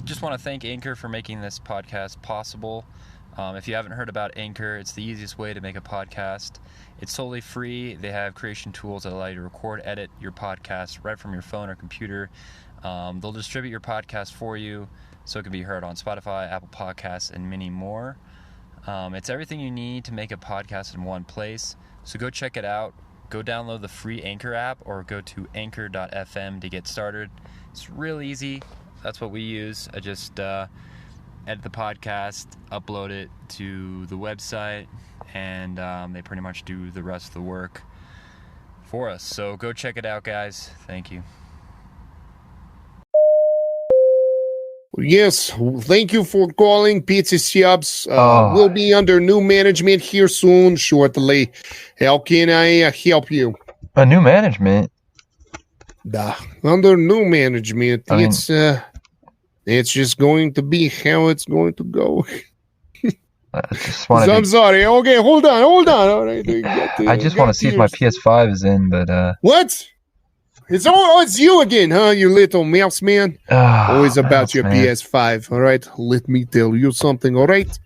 just want to thank Anchor for making this podcast possible. If you haven't heard about Anchor, it's the easiest way to make a podcast. It's totally free. They have creation tools that allow you to record, edit your podcast right from your phone or computer. They'll distribute your podcast for you so it can be heard on Spotify, Apple Podcasts, and many more. It's everything you need to make a podcast in one place. So go check it out. Go download the free Anchor app or go to anchor.fm to get started. It's real easy. That's what we use. I just edit the podcast, upload it to the website, and they pretty much do the rest of the work for us. So go check it out, guys. Thank you. Yes, thank you for calling Pizza Subs. We'll be under new management here soon, shortly. How can I help you? A new management? Under new management, it's just going to be how it's going to go. I'm sorry. Okay, hold on. All right, I just want to see if my PS5 is in, but what? It's you again, huh? You little mouse man. Always about your PS5. All right, let me tell you something. All right.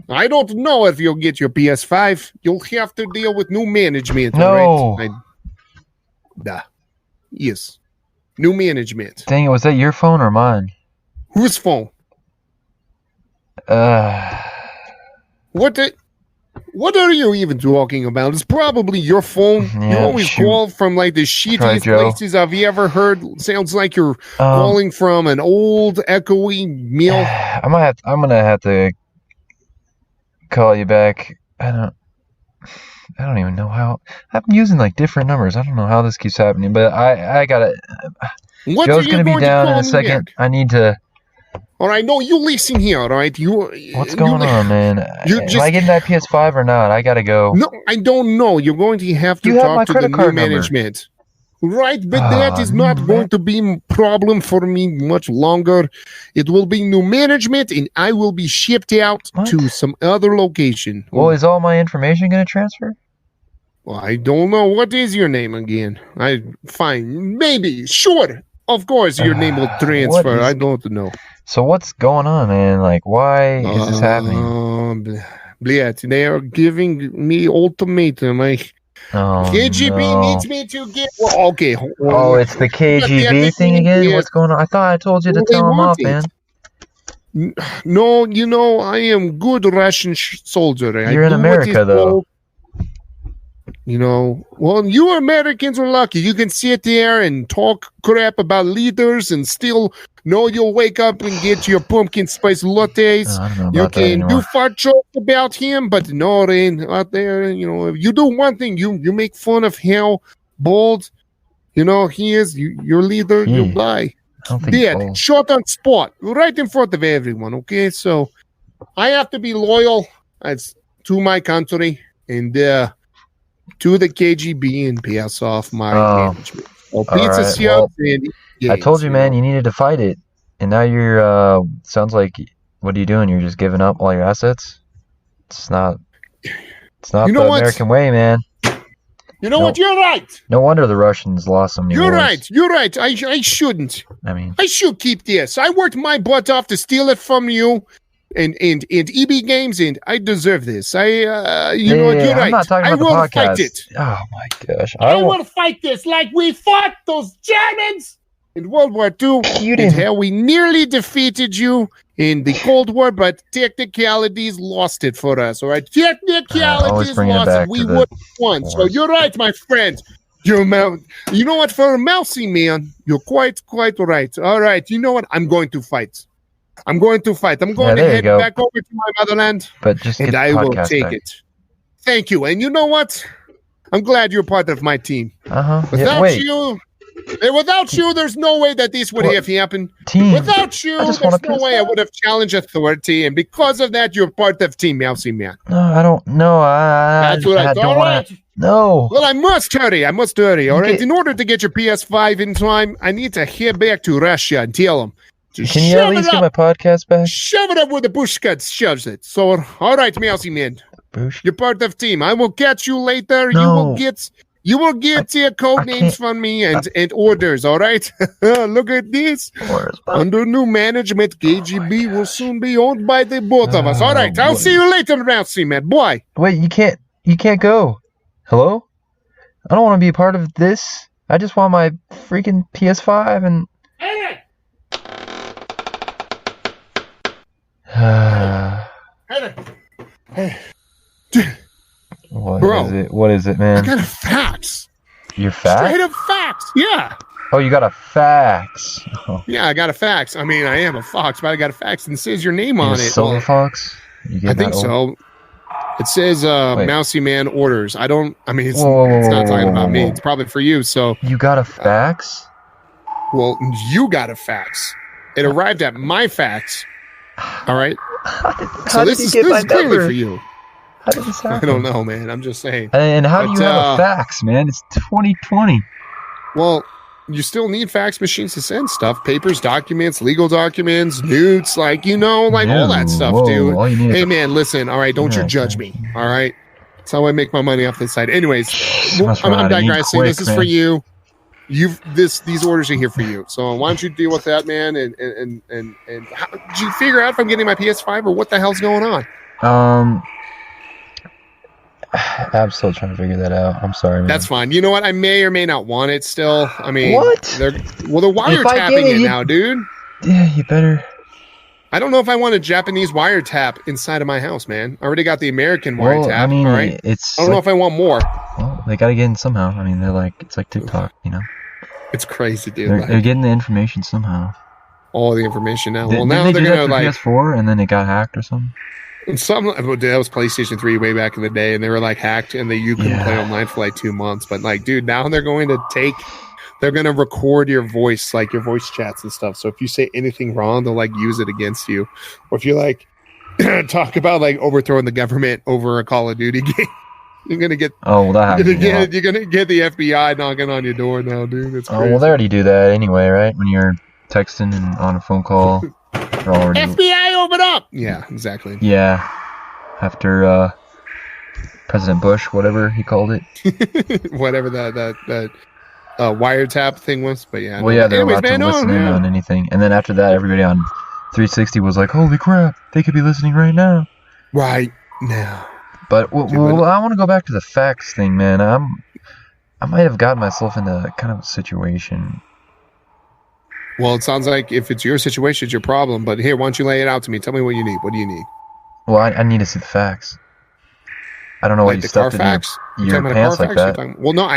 I don't know if you'll get your PS5. You'll have to deal with new management. No. All right? Yes. New management. Dang it, was that your phone or mine? Whose phone? What are you even talking about? It's probably your phone. Yeah, you always call from like the shittiest places I've ever heard. Sounds like you're calling from an old echoey meal. I'm gonna have to call you back. I don't even know how. I'm using like different numbers. I don't know how this keeps happening, but I gotta. Joe's gonna be down in a second. I need to. All right, no, you listen here, all right? What's going on, man? Am I getting that PS5 or not? I gotta go. No, I don't know. You're going to have to talk to the new management. Right, but that is not going to be a problem for me much longer. It will be new management, and I will be shipped out to some other location. Well, is all my information going to transfer? Well, I don't know. What is your name again? Fine, maybe, sure. Of course, your name will transfer. I don't know. So what's going on, man? Like, why is this happening? They are giving me ultimatum. KGB needs me to get... Well, okay. It's the KGB thing again? What's going on? I thought I told you to tell them off, man. No, I am good Russian soldier. You're in America, though. Well, you Americans are lucky. You can sit there and talk crap about leaders and still know you'll wake up and get your pumpkin spice lattes. You can do fart jokes about him, but no, out there, if you do one thing, you make fun of how bold, he is, your leader, you'll die. Dead, shot on spot, right in front of everyone, okay? So I have to be loyal to my country and to the KGB and pass off my management. I told you, man, you needed to fight it. And now you're, sounds like, what are you doing? You're just giving up all your assets? It's not the American way, man. You know what? You're right. No wonder the Russians lost so many wars. You're right. I shouldn't. I should keep this. I worked my butt off to steal it from you. And EB Games, and I deserve this. You're right. I'm not talking about the podcast. Fight it. Oh my gosh! I will fight this like we fought those Germans in World War II. And how we nearly defeated you in the Cold War, but technicalities lost it for us. All right, technicalities lost it. We would have won. So you're right, my friend. You know what? For a mousy man, you're quite right. All right. You know what? I'm going to fight. I'm going to head back over to my motherland, and I will take it. Thank you. And you know what? I'm glad you're part of my team. Without you, there's no way that this would have happened. Without you, there's no way I would have challenged authority. And because of that, you're part of Team Mousy Man. No, I don't know. That's what I don't want to. No. Well, I must hurry. All right. In order to get your PS5 in time, I need to head back to Russia and tell them. Can you at least get my podcast back? Shove it up where the bush cut shoves it. So, all right, Mousy Man. You're part of team. I will catch you later. No. You will get your code names from me and orders, all right? Look at this. Under new management, KGB will soon be owned by the both of us. All right, I'll see you later, Mousy Man. Boy. Wait, you can't go. Hello? I don't want to be a part of this. I just want my freaking PS5 and... Hey! Hey. What is it, man? I got a fax. Your fax? Straight up fax. Yeah. Oh, you got a fax. Oh. Yeah, I got a fax. I mean, I am a fox, but I got a fax and it says your name on it. Silver Fox? I think so. It says Mousy Man orders. It's not talking about me. It's probably for you. So you got a fax? Well, you got a fax. It arrived at my fax. All right. This is clearly for you. How did this happen? I don't know, man. I'm just saying. And how do you have a fax, man? It's 2020. Well, you still need fax machines to send stuff. Papers, documents, legal documents, nudes, all that stuff, dude. Hey, man, listen. All right, don't you judge me. All right? That's how I make my money off this side. Anyways, I'm digressing. This is for you. These orders are here for you. So why don't you deal with that, man? And did you figure out if I'm getting my PS5 or what the hell's going on? I'm still trying to figure that out. I'm sorry, man. That's fine. You know what? I may or may not want it still. I mean, what? They're wiretapping it now, dude. Yeah, you better. I don't know if I want a Japanese wiretap inside of my house, man. I already got the American wiretap. I mean, all right? I don't know if I want more. Well, they got to get in somehow. I mean, it's like TikTok, you know? It's crazy, dude. They're getting the information somehow. All the information now. Now they're going to PS4 and then it got hacked or something? That was PlayStation 3 way back in the day, and they were hacked, and you couldn't play online for 2 months. But dude, now they're going to record your voice, your voice chats and stuff. So if you say anything wrong, they'll use it against you. Or if you talk about overthrowing the government over a Call of Duty game, you're gonna get you're gonna get the FBI knocking on your door now, dude. It's crazy. Oh well, they already do that anyway, right? When you're texting and on a phone call. FBI, open up! Yeah, exactly. Yeah. After President Bush, whatever he called it. Whatever that wiretap thing was. But yeah. Well, yeah, they're allowed to listen in on anything. And then after that, everybody on 360 was like, holy crap, they could be listening right now. Right now. But I want to go back to the fax thing, man. I might have gotten myself into kind of a situation. Well, it sounds like if it's your situation, it's your problem. But here, why don't you lay it out to me? Tell me what you need. What do you need? Well, I need to see the facts. I don't know what you stuffed in your pants like that. Well, no,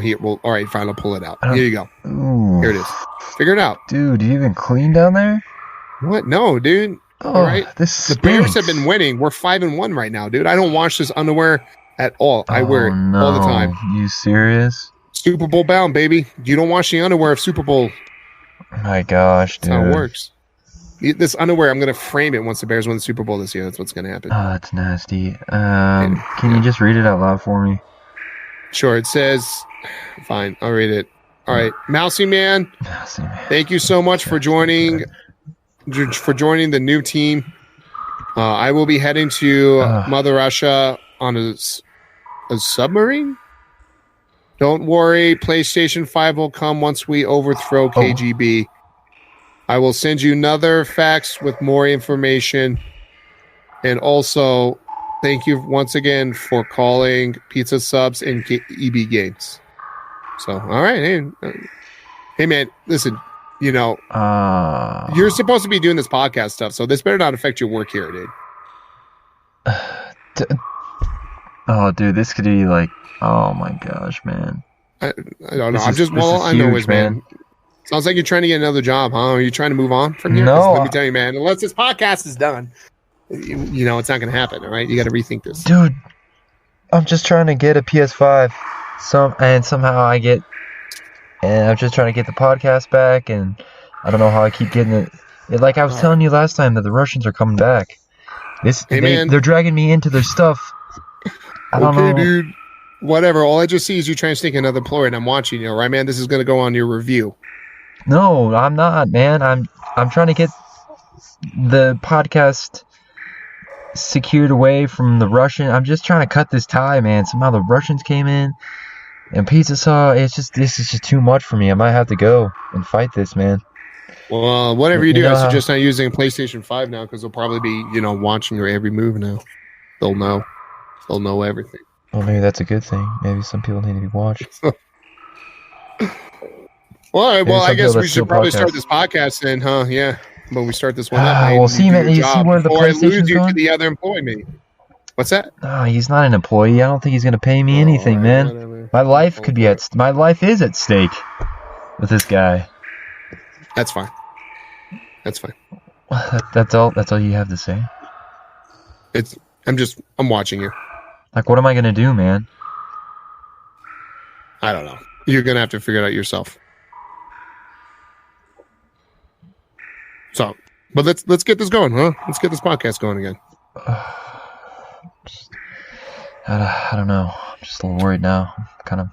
here. Well, all right, fine. I'll pull it out. Here you go. Ooh. Here it is. Figure it out. Dude, do you even clean down there? What? No, dude. Oh, all right. The Bears have been winning. We're 5-1 right now, dude. I don't wash this underwear at all. I wear it all the time. You serious? Super Bowl bound, baby. You don't wash the underwear of Super Bowl. My gosh, dude. That's how it works. This underwear, I'm going to frame it once the Bears win the Super Bowl this year. That's what's going to happen. Oh, that's nasty. Can you just read it out loud for me? Sure. It says, fine, I'll read it. All right. Mousy Man, thank you so much for joining the new team. I will be heading to Mother Russia on a submarine. Don't worry, PlayStation 5 will come once we overthrow KGB. I will send you another fax with more information. And also, thank you once again for calling Pizza Subs and EB Games. So, all right. Hey man, listen, you're supposed to be doing this podcast stuff, so this better not affect your work here, dude. Oh, dude, this could be oh my gosh, man. I don't know. I know it, man. Sounds like you're trying to get another job, huh? Are you trying to move on from here? No. Let me tell you, man, unless this podcast is done, it's not going to happen, all right? You got to rethink this. Dude, I'm just trying to get a PS5. Somehow I get... And I'm just trying to get the podcast back, and I don't know how I keep getting it. Like I was telling you last time that the Russians are coming back. They're dragging me into their stuff. I don't know. Dude. Whatever. All I just see is you trying to sneak another ploy, and I'm watching you, right, man? This is going to go on your review. No, I'm not, man. I'm trying to get the podcast secured away from the Russian. I'm just trying to cut this tie, man. Somehow the Russians came in, And pizza sauce, this is just too much for me. I might have to go and fight this, man. Well, whatever you do, I suggest not using a PlayStation 5 now because they'll probably be, watching your every move now. They'll know. They'll know everything. Well, maybe that's a good thing. Maybe some people need to be watched. Well, I guess we should probably start this podcast then, huh? Yeah. But we start this one up. Well, see, man, you see where the PlayStation's going? To the other employee. What's that? No, he's not an employee. I don't think he's going to pay me anything, man. Whatever. My life is at stake with this guy. That's fine. That's all you have to say? I'm watching you. Like, what am I going to do, man? I don't know. You're going to have to figure it out yourself. So, but let's get this going, huh? Let's get this podcast going again. I don't know. I'm just a little worried now. Kind of.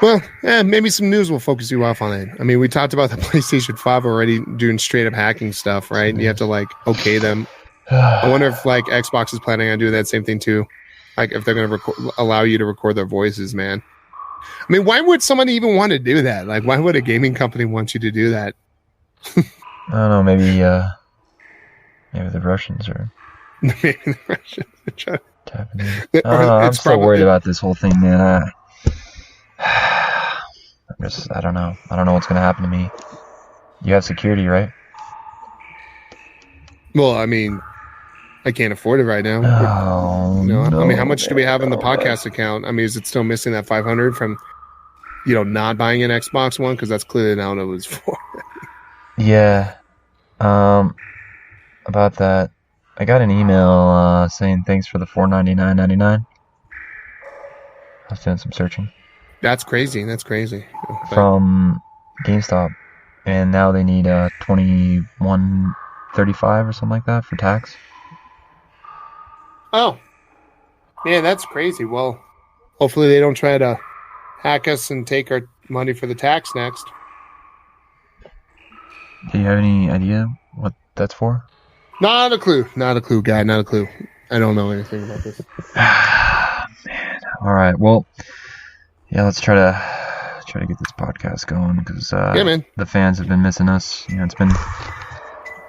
Well, maybe some news will focus you off on it. I mean, we talked about the PlayStation 5 already doing straight up hacking stuff, right? And you have to okay them. I wonder if Xbox is planning on doing that same thing too. Like if they're going to allow you to record their voices, man. I mean, why would somebody even want to do that? Like, why would a gaming company want you to do that? I don't know. Maybe the Russians are. Maybe the Russians are trying to tapping in. I'm still worried about this whole thing, man. I don't know. I don't know what's going to happen to me. You have security, right? Well, I mean, I can't afford it right now. No, I mean, how much do we have in the podcast account? I mean, is it still missing that 500 from, not buying an Xbox One? Because that's clearly not what it was for. Yeah. About that, I got an email saying thanks for the $499.99. I was doing some searching. That's crazy. From GameStop, and now they need $21.35 or something like that for tax. Oh, man, that's crazy. Well, hopefully they don't try to hack us and take our money for the tax next. Do you have any idea what that's for? Not a clue, guy. Not a clue. I don't know anything about this. Man. All right. Well, yeah. Let's try to get this podcast going because man. The fans have been missing us. It's been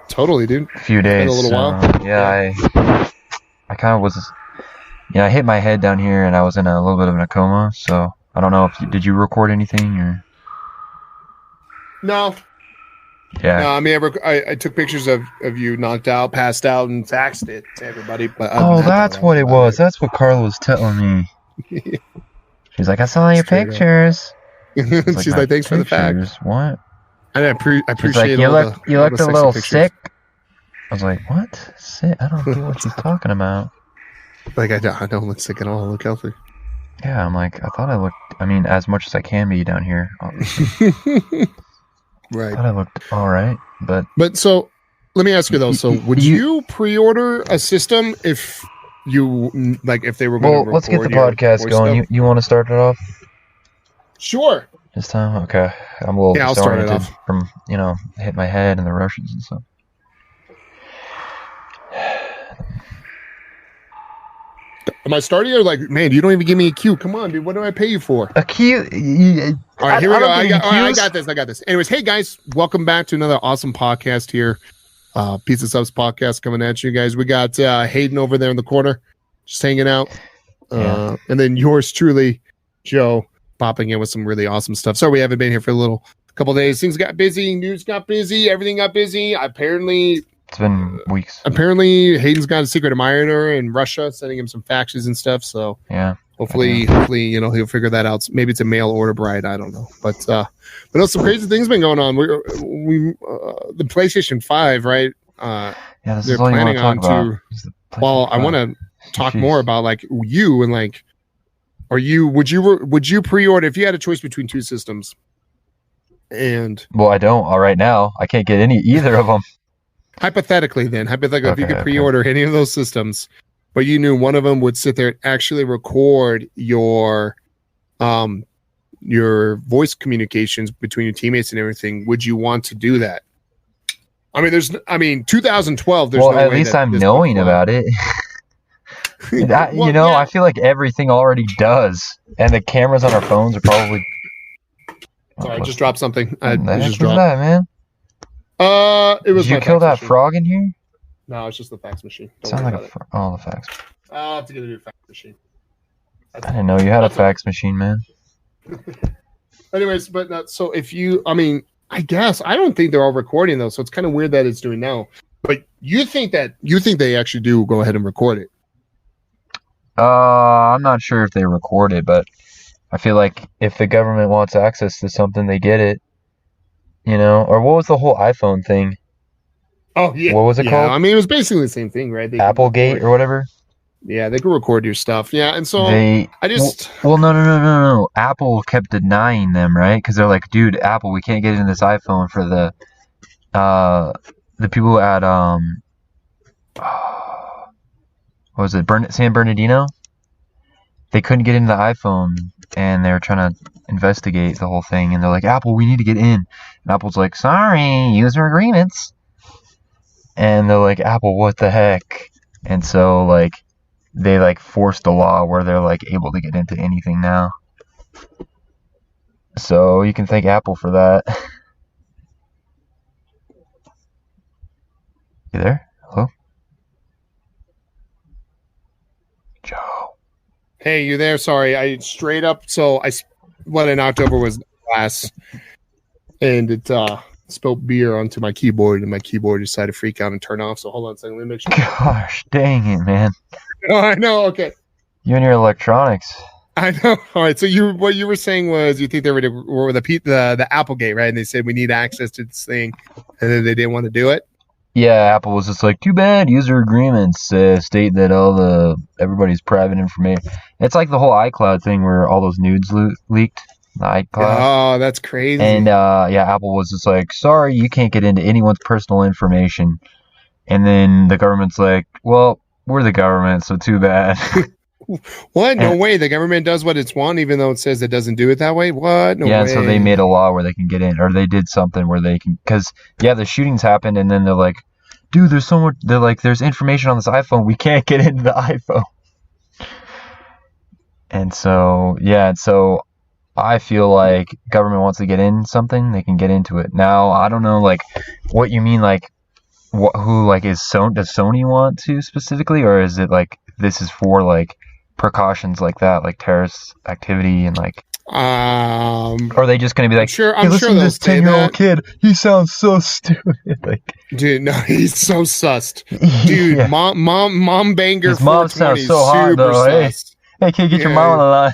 totally, dude. A few days. It's been a little while. Yeah. I kind of was. I hit my head down here and I was in a little bit of a coma. So I don't know if did you record anything or? No. Yeah. No, I mean, I took pictures of you knocked out, passed out, and faxed it to everybody. But that's what it was. That's what Carla was telling me. She's like, I saw your pictures. She's like, thanks for the fax. What? I appreciate like, it. You looked a little sick. I was like, what? Sick? I don't know what she's talking about. Like, I don't look sick at all. I look healthy. Yeah, I'm like, I thought I looked, as much as I can be down here, obviously. Right. I thought I looked all right, but so let me ask you though. So would you pre-order a system if you if they were going to record? Well, let's get the podcast going. You want to start it off? Sure. This time, okay. I'm a little I'll start it off. From hit my head and the Russians and stuff. Am I starting or man, you don't even give me a cue. Come on, dude. What do I pay you for? A cue? All right, here we go. I got this. Anyways, hey guys, welcome back to another awesome podcast here. Pizza Subs podcast coming at you guys. We got Hayden over there in the corner, just hanging out. And then yours truly, Joe, popping in with some really awesome stuff. Sorry we haven't been here for a couple days. Things got busy, news got busy, everything got busy. Apparently it's been weeks. Apparently, Hayden's got a secret admirer in Russia, sending him some faxes and stuff. So yeah, hopefully, he'll figure that out. Maybe it's a mail order bride. I don't know, but some crazy things been going on. The PlayStation 5, right? They're planning on to. Well, I want to talk more about you and would you pre-order if you had a choice between two systems? And well, I don't. All right now, I can't get either of them. Hypothetically, if you could pre-order any of those systems, but you knew one of them would sit there and actually record your voice communications between your teammates and everything, would you want to do that? I mean, 2012. There's well, no at way least I'm knowing about it. I feel like everything already does, and the cameras on our phones are probably. Sorry, I just dropped something. What the heck was that, man? It was. Did you kill that frog in here? No, it's just the fax machine. Sound like the fax. I'll have to get a new fax machine. I didn't know you had a fax machine, man. Anyways, but so if you, I guess I don't think they're all recording though, so it's kind of weird that it's doing now. But you think they actually do go ahead and record it? I'm not sure if they record it, but I feel like if the government wants access to something, they get it. Or what was the whole iPhone thing? Oh yeah, what was it called? It was basically the same thing, right? Applegate or whatever. Yeah, they can record your stuff. Yeah, and so no. Apple kept denying them, right? Because they're like, dude, Apple, we can't get into this iPhone for the people at what was it, San Bernardino? They couldn't get into the iPhone, and they were trying to investigate the whole thing. And they're like, Apple, we need to get in. And Apple's like, sorry, user agreements. And they're like, Apple, what the heck? And so they forced a law where they're able to get into anything now. So you can thank Apple for that. You there? Hello? Joe. Hey, you there? Sorry, I straight up. So what I knocked over was glass, and it spilled beer onto my keyboard, and my keyboard decided to freak out and turn off. So hold on a second, let me make sure. Gosh, dang it, man. Oh, I know. Okay. You and your electronics. I know. All right. So what you were saying was you think they were the Applegate, right? And they said we need access to this thing, and then they didn't want to do it. Yeah, Apple was just like, too bad. User agreements state that everybody's private information. It's like the whole iCloud thing where all those nudes leaked. The iCloud. Oh, that's crazy. And Apple was just like, sorry, you can't get into anyone's personal information. And then the government's like, well, we're the government, so too bad. What? No way. The government does what it's want, even though it says it doesn't do it that way. What? No way. Yeah, so they made a law where they can get in, or they did something where they can, because the shootings happened, and then they're like, dude, there's so much. They're like, there's information on this iPhone. We can't get into the iPhone. And so I feel like government wants to get in something, they can get into it. Now I don't know what you mean, who does Sony want to specifically, or is it this is for precautions like that, like terrorist activity and or are they just gonna be like, I'm sure to this 10-year-old kid, he sounds so stupid. Dude, no, he's so sussed. Dude, yeah. mom banger. His mom sounds so hot though. Hey kid, get your mom on the line.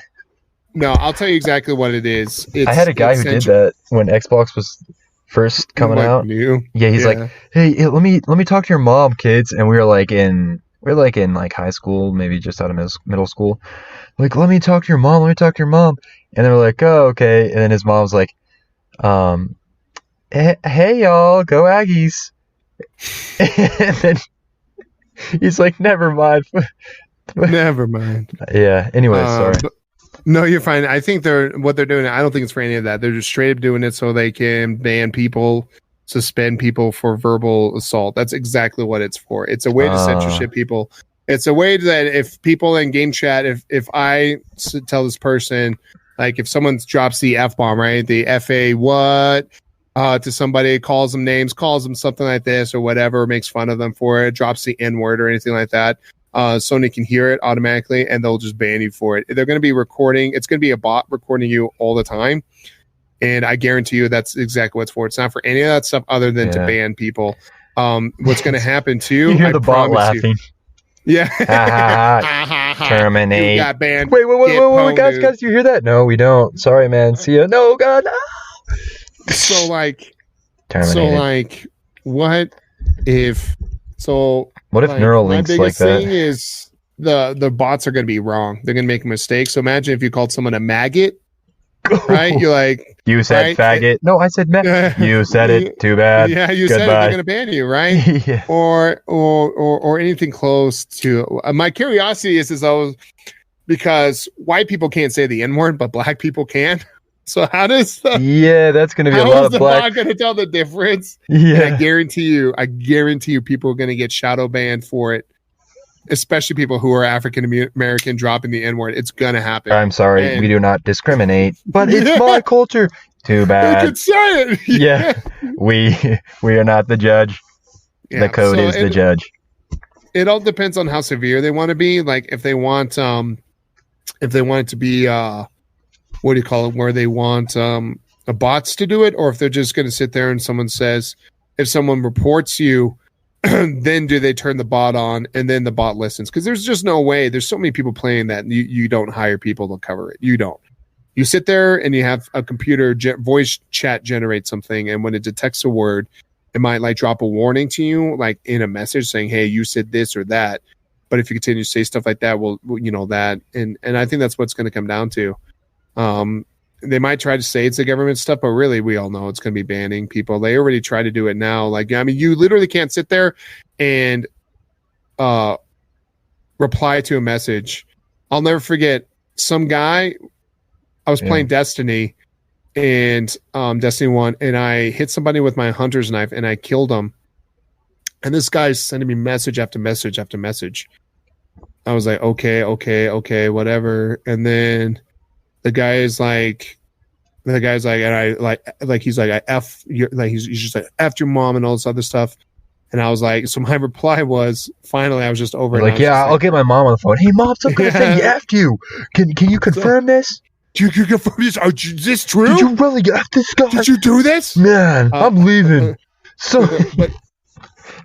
No, I'll tell you exactly what it is. I had a guy who did that when Xbox was first coming out. New? Yeah, he's like, hey, let me talk to your mom, kids. And we were in high school, maybe just out of middle school. Like, let me talk to your mom. And they were like, oh, okay. And then his mom's like, hey y'all, go Aggies. And then he's like, never mind. Never mind. Yeah. Anyway, sorry. No, you're fine. I think what they're doing, I don't think it's for any of that. They're just straight up doing it so they can ban people, suspend people for verbal assault. That's exactly what it's for. It's a way to censorship people. It's a way that if people in game chat, if I tell this person, if someone drops the F-bomb, right? The F-A what to somebody, calls them names, calls them something like this or whatever, makes fun of them for it, drops the N-word or anything like that. Sony can hear it automatically and they'll just ban you for it. They're going to be recording. It's going to be a bot recording you all the time. And I guarantee you that's exactly what it's for. It's not for any of that stuff other than to ban people. What's going to happen too? You hear the bot laughing. Yeah. Terminate. You got banned. Wait, guys, do you hear that? No, we don't. Sorry, man. See ya. No, God. No. Terminated. What if Neuralink's my biggest like that? thing is the bots are going to be wrong. They're going to make a mistake. So imagine if you called someone a maggot, right? You're like, you said faggot. No, I said maggot. You said it. Too bad. Yeah, you said it. They're going to ban you, right? Yeah. Or anything close to. My curiosity is always because white people can't say the N-word, but black people can. So how does that's going to be a lot of black. How is the bot going to tell the difference? Yeah, and I guarantee you, people are going to get shadow banned for it. especially people who are African American dropping the N-word. It's gonna happen. I'm sorry, And- we do not discriminate, but it's my culture. Too You bad. could say it. Yeah, we are not the judge. Yeah, The code so is the judge. It all depends on how severe they want to be. Like if they want it to be what do you call it, where they want bots to do it, or if they're just going to sit there and if someone reports you, then do they turn the bot on and then the bot listens? Because there's just no way. There's so many people playing that you don't hire people to cover it. You don't. You sit there and you have a computer voice chat generate something, and when it detects a word, it might like drop a warning to you, like in a message saying, "Hey, you said this or that." But if you continue to say stuff like that, well, you know that, and I think that's what's going to come down to. They might try to say it's the government stuff, but really, we all know it's going to be banning people. They already try to do it now. Like, I mean, you literally can't sit there and reply to a message. I'll never forget some guy. I was playing Destiny, and Destiny 1, and I hit somebody with my hunter's knife, and I killed him. And this guy's sending me message after message after message. I was like, okay, whatever. And then the guy is like, and I like, he's like, I F your, like, he's just like, F your mom and all this other stuff. And I was like, so my reply was, finally, I was just over it. Like, yeah, I'll get my mom on the phone. Hey, mom, some guy said he F'd you. Can you confirm this? You can confirm this? Is this true? Did you really F this guy? Did you do this? Man, I'm leaving. So, but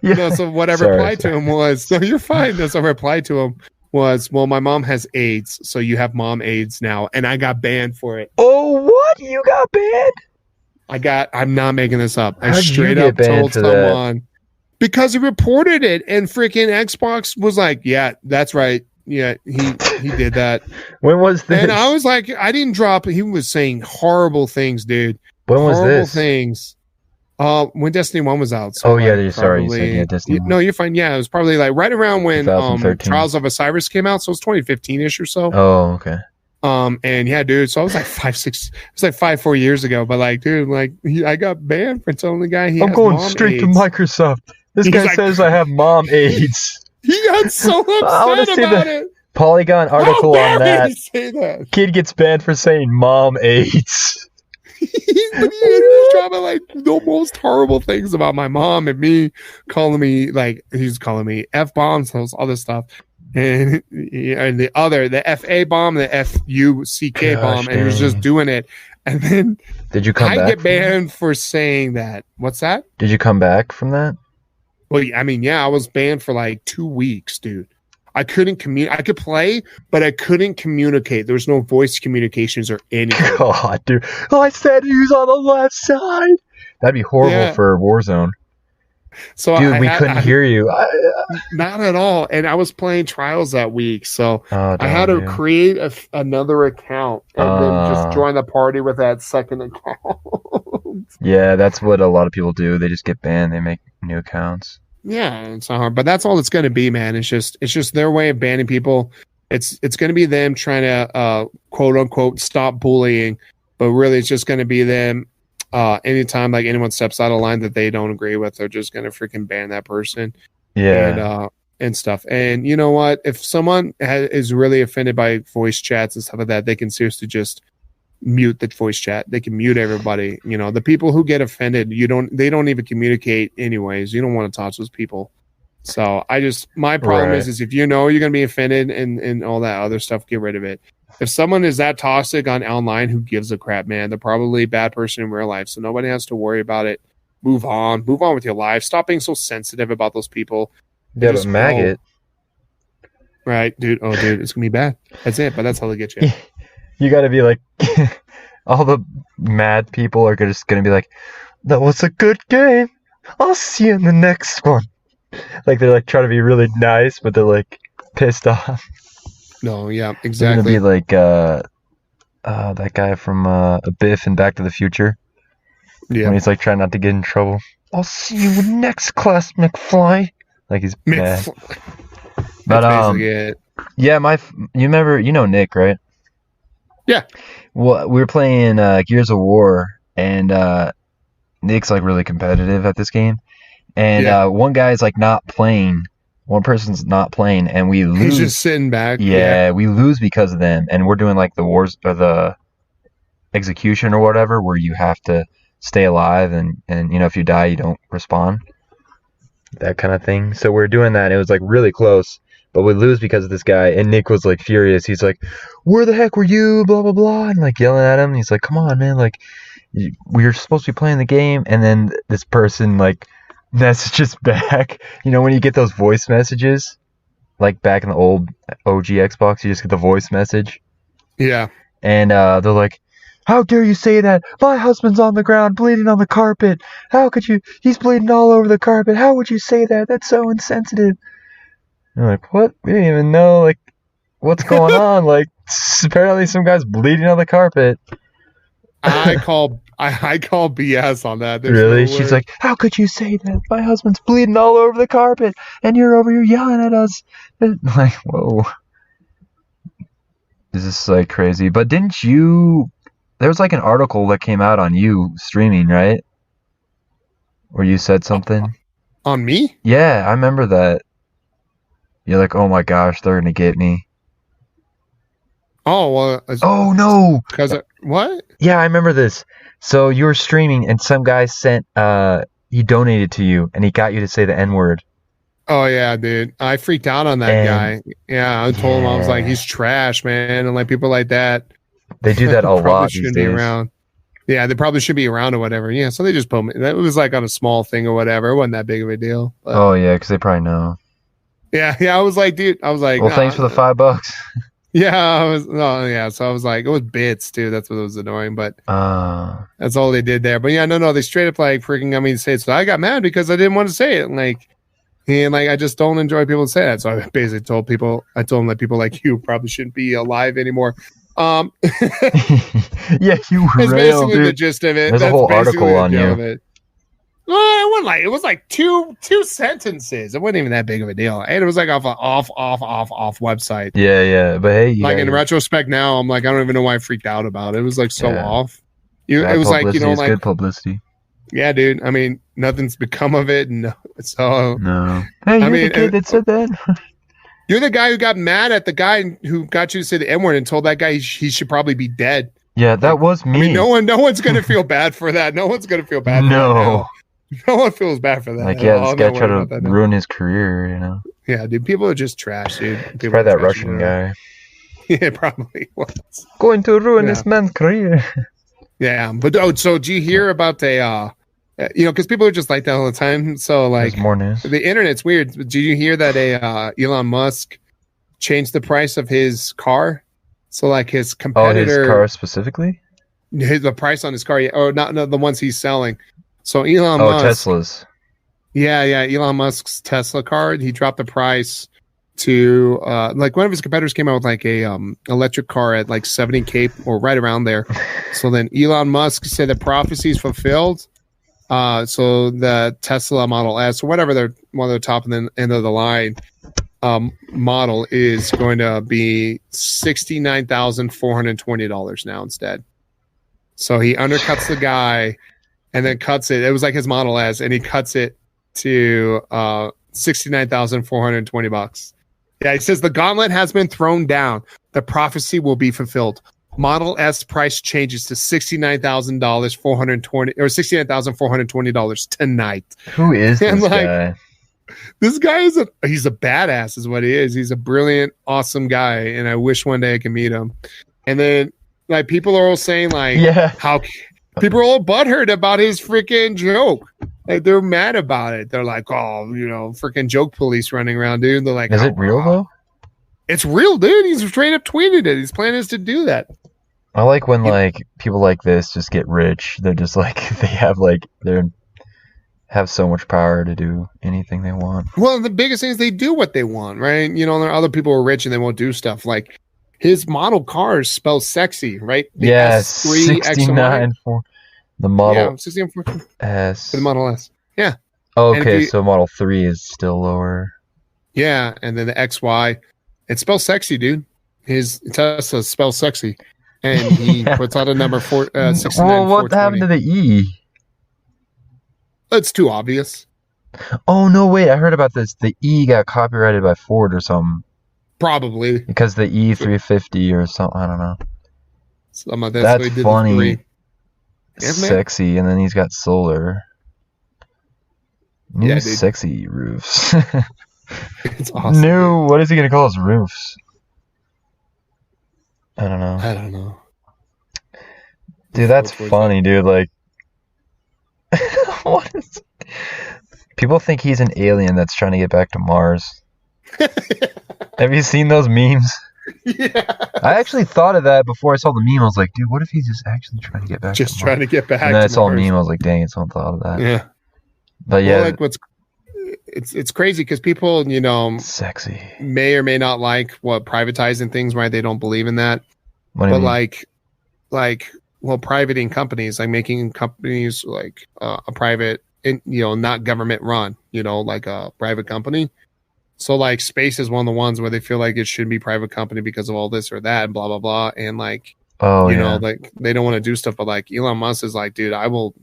yeah. No, so what I replied to him was, no, you're fine. So I replied to him was, well, my mom has AIDS, so you have mom AIDS now, and I got banned for it. Oh, what? You got banned? I'm not making this up. I How'd straight you up get banned told for that? someone because he reported it, and freaking Xbox was like, yeah, that's right. Yeah, he did that. When was this? And I was like, I didn't drop. He was saying horrible things, dude. When was horrible this? things. When Destiny 1 was out. So Oh, yeah, like, sorry, you said Destiny 1. No, you're fine. Yeah, it was probably like right around when 2013. Trials of Osiris came out. So it's 2015-ish or so. Oh, okay. And yeah, dude. So I was like 4 years ago. But like, dude, like I got banned for telling the guy I'm going straight to Microsoft. This guy says I have mom AIDS. He got so upset about it. Polygon article on that. Say that. Kid gets banned for saying mom AIDS. He was dropping like the most horrible things about my mom and me, calling me like he's calling me F bombs, those other stuff, and the FA bomb, the FUCK bomb, and he was just doing it. And then did you come back? I get banned for saying that. What's that? Did you come back from that? Well, I mean, yeah, I was banned for like 2 weeks, dude. I couldn't communicate. I could play, but I couldn't communicate. There was no voice communications or anything. God, dude. I said he was on the left side. That'd be horrible for Warzone. So dude, we couldn't hear you. Not at all. And I was playing Trials that week, so I had to dude. create another account and then just join the party with that second account. Yeah, that's what a lot of people do. They just get banned. They make new accounts. Yeah, it's not hard, but that's all it's going to be, man. It's just their way of banning people. It's going to be them trying to quote unquote stop bullying, but really it's just going to be them. Anytime like anyone steps out of line that they don't agree with, they're just going to freaking ban that person. Yeah, and stuff. And you know what? If someone is really offended by voice chats and stuff like that, they can seriously just mute the voice chat. They can mute everybody. You know, the people who get offended, they don't even communicate anyways. You don't want to talk to those people. So my problem is if you know you're going to be offended and all that other stuff, get rid of it. If someone is that toxic on online, who gives a crap, man? They're probably a bad person in real life. So nobody has to worry about it. Move on with your life. Stop being so sensitive about those people. Yeah, but maggot. Right, dude. Oh, dude, it's going to be bad. That's it. But that's how they get you. You got to be like, all the mad people are just going to be like, that was a good game. I'll see you in the next one. Like, they're like trying to be really nice, but they're like pissed off. No, yeah, exactly. They're going to be like that guy from Biff and Back to the Future. Yeah. When he's like trying not to get in trouble. I'll see you next class, McFly. Like he's mad. But yeah, you remember, you know Nick, right? Yeah. Well, we were playing Gears of War, and Nick's like really competitive at this game, and one guy's like not playing one person's not playing, and we lose. He's just sitting back. Yeah, we lose because of them, and we're doing like the wars or the execution or whatever, where you have to stay alive, and if you die, you don't respawn. That kind of thing. So we're doing that. And it was like really close, but we lose because of this guy. And Nick was like furious. He's like, "Where the heck were you?" Blah blah blah, and like yelling at him. And he's like, "Come on, man! Like, we were supposed to be playing the game." And then this person like messages back. When you get those voice messages, like back in the old OG Xbox, you just get the voice message. Yeah. And they're like, "How dare you say that? My husband's on the ground bleeding on the carpet. How could you? He's bleeding all over the carpet. How would you say that? That's so insensitive." And I'm like, "What? We didn't even know, like, what's going on. Like, apparently some guy's bleeding on the carpet." I call BS on that. There's really? No She's like, "How could you say that? My husband's bleeding all over the carpet, and you're over here yelling at us." Like, whoa. This is like crazy. But didn't you... There was like an article that came out on you streaming, right? Where you said something. On me? Yeah, I remember that. You're like, "Oh my gosh, they're going to get me." Oh, well. Oh, no. Because what? Yeah, I remember this. So you were streaming and some guy sent, he donated to you and he got you to say the N-word. Oh, yeah, dude. I freaked out on that guy. Yeah, I told him, I was like, he's trash, man. And like people like that. They do that a lot these days. Around. Yeah, they probably should be around or whatever. Yeah, so they just put me. That was like on a small thing or whatever. It wasn't that big of a deal. But, oh, yeah, because they probably know. Yeah, I was like, dude. I was like, well, thanks for the $5. Yeah, so I was like, it was bits, too. That's what was annoying, but that's all they did there. But yeah, no, they straight up like freaking got me to say it. So I got mad because I didn't want to say it. And I just don't enjoy people say that. So I basically told them that people like you probably shouldn't be alive anymore. Yeah, you That's rail, basically dude. the gist of it. There's a whole article on you. It was like two sentences. It wasn't even that big of a deal. And it was like off website. Yeah. But hey, in retrospect now, I'm like, I don't even know why I freaked out about it. It was like so off. Bad it was like, is good publicity. Yeah, dude. I mean, nothing's become of it. No. So no. Hey, you're the kid that said that. You're the guy who got mad at the guy who got you to say the N-word and told that guy he should probably be dead. Yeah, that was me. I mean, no one's gonna feel bad for that. No one's gonna feel bad. No. No one feels bad for that. Like, yeah, this guy tried to ruin his career, Yeah, dude, people are just trash, dude. Probably that Russian guy. Yeah, probably was. Going to ruin this man's career. Yeah, but so do you hear about because people are just like that all the time. So like, there's more news. The internet's weird. Did you hear that Elon Musk changed the price of his car? So like his competitor, his car specifically, the price on his car, or not the ones he's selling. So Elon Musk, Teslas. Yeah, Elon Musk's Tesla car, he dropped the price to like one of his competitors came out with like a electric car at like $70,000 or right around there. So then Elon Musk said the prophecy's fulfilled. So the Tesla Model S or whatever one of the top and then end of the line model is going to be $69,420 now instead. So he undercuts the guy. And then cuts it. It was like his Model S, and he cuts it to $69,420. Yeah, he says the gauntlet has been thrown down. The prophecy will be fulfilled. Model S price changes to $69,420 or $69,420 tonight. Who is this guy? This guy he's a badass, is what he is. He's a brilliant, awesome guy, and I wish one day I could meet him. And then like people are all saying like, how. People are all butthurt about his freaking joke. Like, they're mad about it. They're like, oh, freaking joke police running around, dude. They're like, is it real though? It's real, dude. He's straight up tweeted it. His plan is to do that. I like when like people like this just get rich. They're just like they have so much power to do anything they want. Well, the biggest thing is they do what they want, right? There are other people who are rich and they won't do stuff like. His model cars spell sexy, right? The S3 69 for the Model 69 for S. For the Model S. Yeah. Okay, so Model 3 is still lower. Yeah, and then the XY. It spells sexy, dude. His Tesla spells sexy. And he puts out a number 69. Well, what happened to the E? It's too obvious. Oh no, wait! I heard about this. The E got copyrighted by Ford or something. Probably. Because the E350 or something. I don't know. That's funny. Yeah, sexy, and then he's got solar. New sexy roofs. It's awesome. New. What is he gonna call his roofs? I don't know. Dude, that's funny, dude. Like, what is? People think he's an alien that's trying to get back to Mars. Have you seen those memes? Yeah. I actually thought of that before I saw the meme. I was like, dude, what if he's just actually trying to get back? Just trying to get back. And then I saw a meme. I was like, dang it, someone thought of that. Yeah. But yeah, well, like it's crazy because people, sexy may or may not like what privatizing things, right? They don't believe in that. What do you mean? Privating companies, like making companies like a private, not government run, like a private company. So like space is one of the ones where they feel like it should be private company because of all this or that, and blah blah blah, and like like they don't want to do stuff. But like Elon Musk is like, dude, I will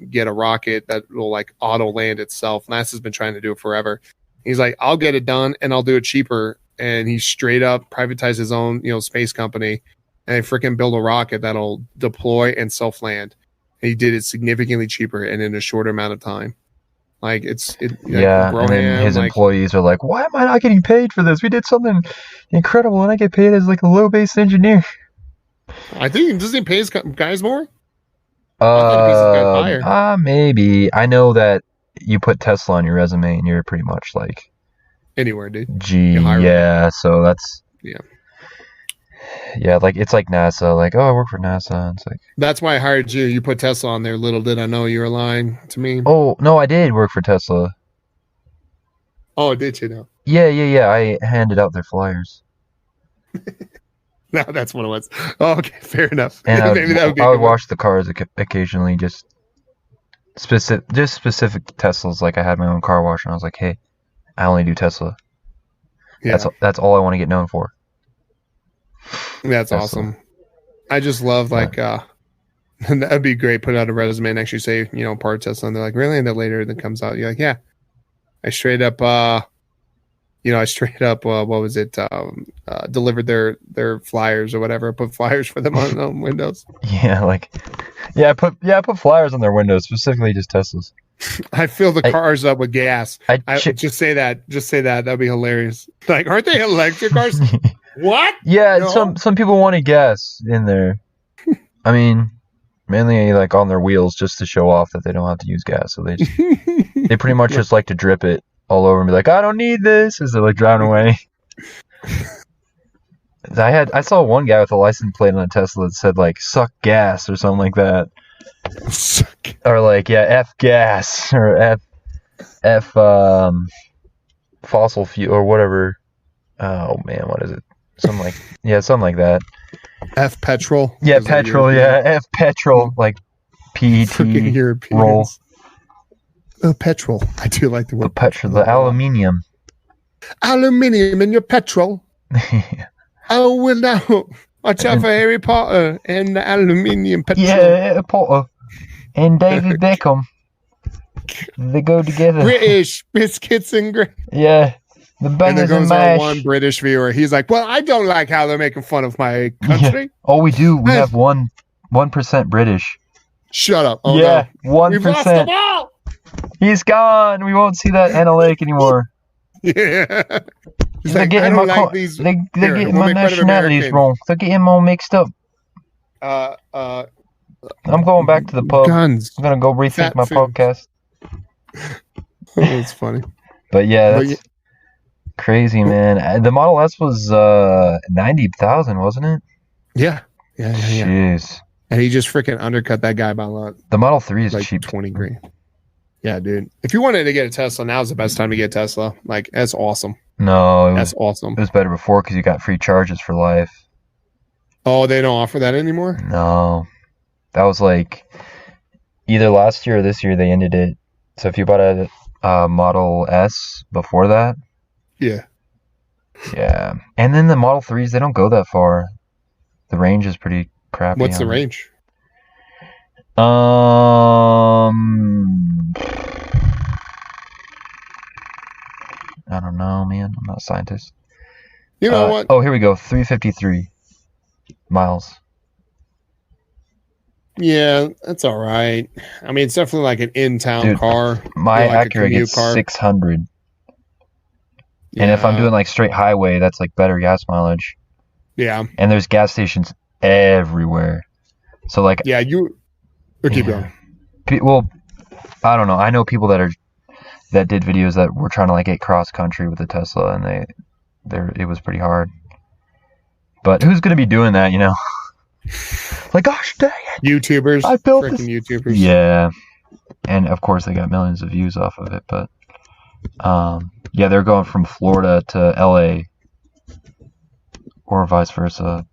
get a rocket that will like auto land itself. NASA's been trying to do it forever. He's like, I'll get it done and I'll do it cheaper. And he straight up privatized his own space company, and they freaking build a rocket that'll deploy and self land. He did it significantly cheaper and in a shorter amount of time. Like and then his employees are like, why am I not getting paid for this? We did something incredible and I get paid as like a low base engineer. I think, doesn't he pay his guys more? Maybe. I know that you put Tesla on your resume and you're pretty much like anywhere, dude. So that's like it's like NASA, like, oh, I work for NASA. It's like, that's why I hired you. You put Tesla on there. Little did I know you were lying to me. Oh no, I did work for Tesla. Oh, did you know? Yeah. I handed out their flyers. No, that's what it was. Oh, okay, fair enough. And maybe that would be. I would wash the cars occasionally, just specific Teslas. Like I had my own car wash, and I was like, hey, I only do Tesla. Yeah. That's all I want to get known for. That's awesome. I just love that'd be great. Put out a resume and actually say, part of Tesla. And they're like, really? And then later it comes out, you're like, yeah, I straight up, what was it? Delivered their flyers or whatever. Put flyers for them on windows. I put flyers on their windows, specifically just Teslas. I fill the cars up with gas. Just say that. That'd be hilarious. Like, aren't they electric cars? What? Yeah, no? Some people wanted gas in there. I mean, mainly like on their wheels just to show off that they don't have to use gas. So they pretty much just like to drip it all over and be like, I don't need this, as they're like driving away. I saw one guy with a license plate on a Tesla that said like suck gas or something like that. Or like F gas or F fossil fuel or whatever. Oh man, what is it? Something like that. F petrol. Yeah, petrol. Yeah, F petrol. Like PET roll. Oh, petrol. I do like the word petrol. The aluminium. Aluminium in your petrol. Oh, well, now watch out for Harry Potter and the aluminium petrol. Yeah, Harry Potter and David Beckham. They go together. British biscuits and gravy. Yeah. The bangers and mash. One British viewer. He's like, well, I don't like how they're making fun of my country. Yeah. Oh, we do. We have 1% British. Shut up. Oh, yeah, no. 1%. We've lost them all. He's gone. We won't see that Anna Lake anymore. Yeah. They're getting they're getting my nationalities wrong. They're getting them all mixed up. I'm going back to the pub. Guns. I'm going to go rethink my podcast. That's funny. But yeah, that's crazy, man. The Model S was 90,000, wasn't it? Yeah. Jeez. And he just freaking undercut that guy by a lot. The Model 3 is like cheap. 20 grand. Yeah, dude. If you wanted to get a Tesla, now's the best time to get a Tesla. Like, that's awesome. No, that's awesome. It was better before because you got free charges for life. Oh, they don't offer that anymore? No. That was like either last year or this year they ended it. So if you bought a Model S before that. Yeah. Yeah. And then the Model 3s, they don't go that far. The range is pretty crappy. What's the range? I don't know, man. I'm not a scientist. You know what? Oh, here we go. 353 miles. Yeah, that's all right. I mean, it's definitely like an in-town car. My like Acura gets 600. Yeah. And if I'm doing like straight highway, that's like better gas mileage. Yeah. And there's gas stations everywhere. So like yeah, keep going. Well, I don't know. I know people that did videos that were trying to like get cross country with the Tesla, and it was pretty hard. But who's gonna be doing that, you know? Like, gosh dang it! YouTubers, I built this. YouTubers. Yeah, and of course they got millions of views off of it. But yeah, they're going from Florida to LA, or vice versa.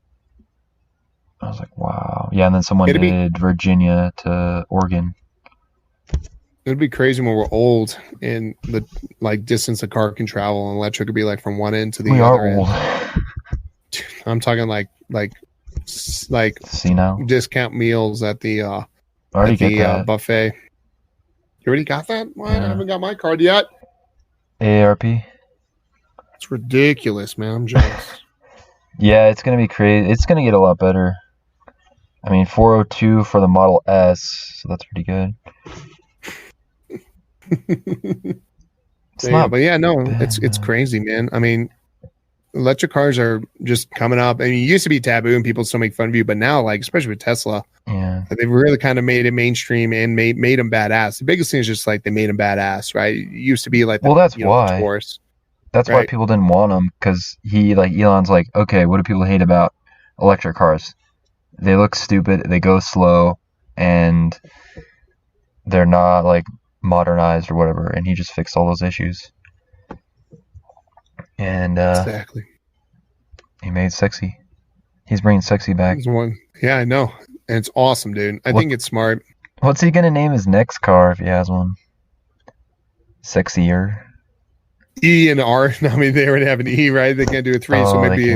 I was like, wow. Yeah, and then someone did Virginia to Oregon. It'd be crazy when we're old and the like distance a car can travel, and electric would be like from one end to the other. We are old. I'm talking like senile discount meals at the buffet. You already got that? Well, yeah. I haven't got my card yet. AARP. It's ridiculous, man. I'm jealous. Yeah, it's gonna be crazy. It's gonna get a lot better. I mean, 402 for the Model S, so that's pretty good. It's crazy, man. I mean, electric cars are just coming up. I mean, it used to be taboo and people still make fun of you, but now, like, especially with Tesla, they've really kind of made it mainstream and made them badass. The biggest thing is just like they made them badass, right? It used to be like, that's why. That's why people didn't want them, because Elon's like, okay, what do people hate about electric cars? They look stupid, they go slow, and they're not like modernized or whatever. And he just fixed all those issues. And exactly, he made sexy. He's bringing sexy back. Yeah, I know, and it's awesome, dude. I think it's smart. What's he gonna name his next car if he has one? Sexier. E and R. I mean, they already have an E, right? They can't do a 3, so maybe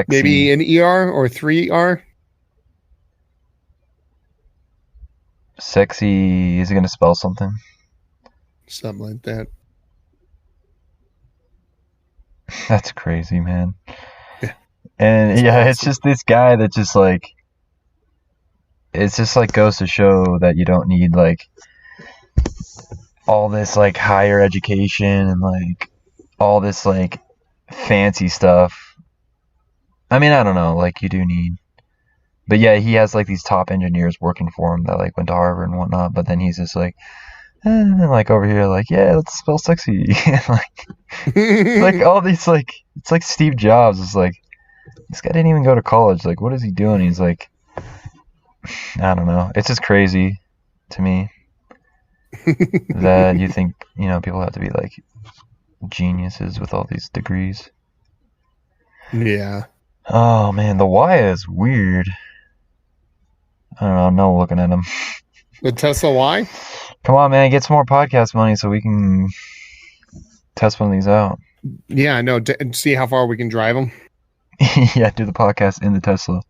maybe an ER or 3R. Sexy. Is he gonna spell something? Something like that. That's crazy, man. Yeah. And it's just this guy that just like, it's just like goes to show that you don't need like all this like higher education and like all this like fancy stuff. I mean, I don't know, like you do need, but yeah, he has like these top engineers working for him that like went to Harvard and whatnot, but then he's just like, like over here, like, yeah, let's spell sexy. like all these, like, it's like Steve Jobs is like, this guy didn't even go to college. Like, what is he doing? He's like, I don't know. It's just crazy to me that you think, people have to be like geniuses with all these degrees. Yeah. Oh man, the Y is weird. I don't know. I'm not looking at him. The Tesla Y? Come on, man, get some more podcast money so we can test one of these out. Yeah, I know. See how far we can drive them. Yeah, do the podcast in the Tesla.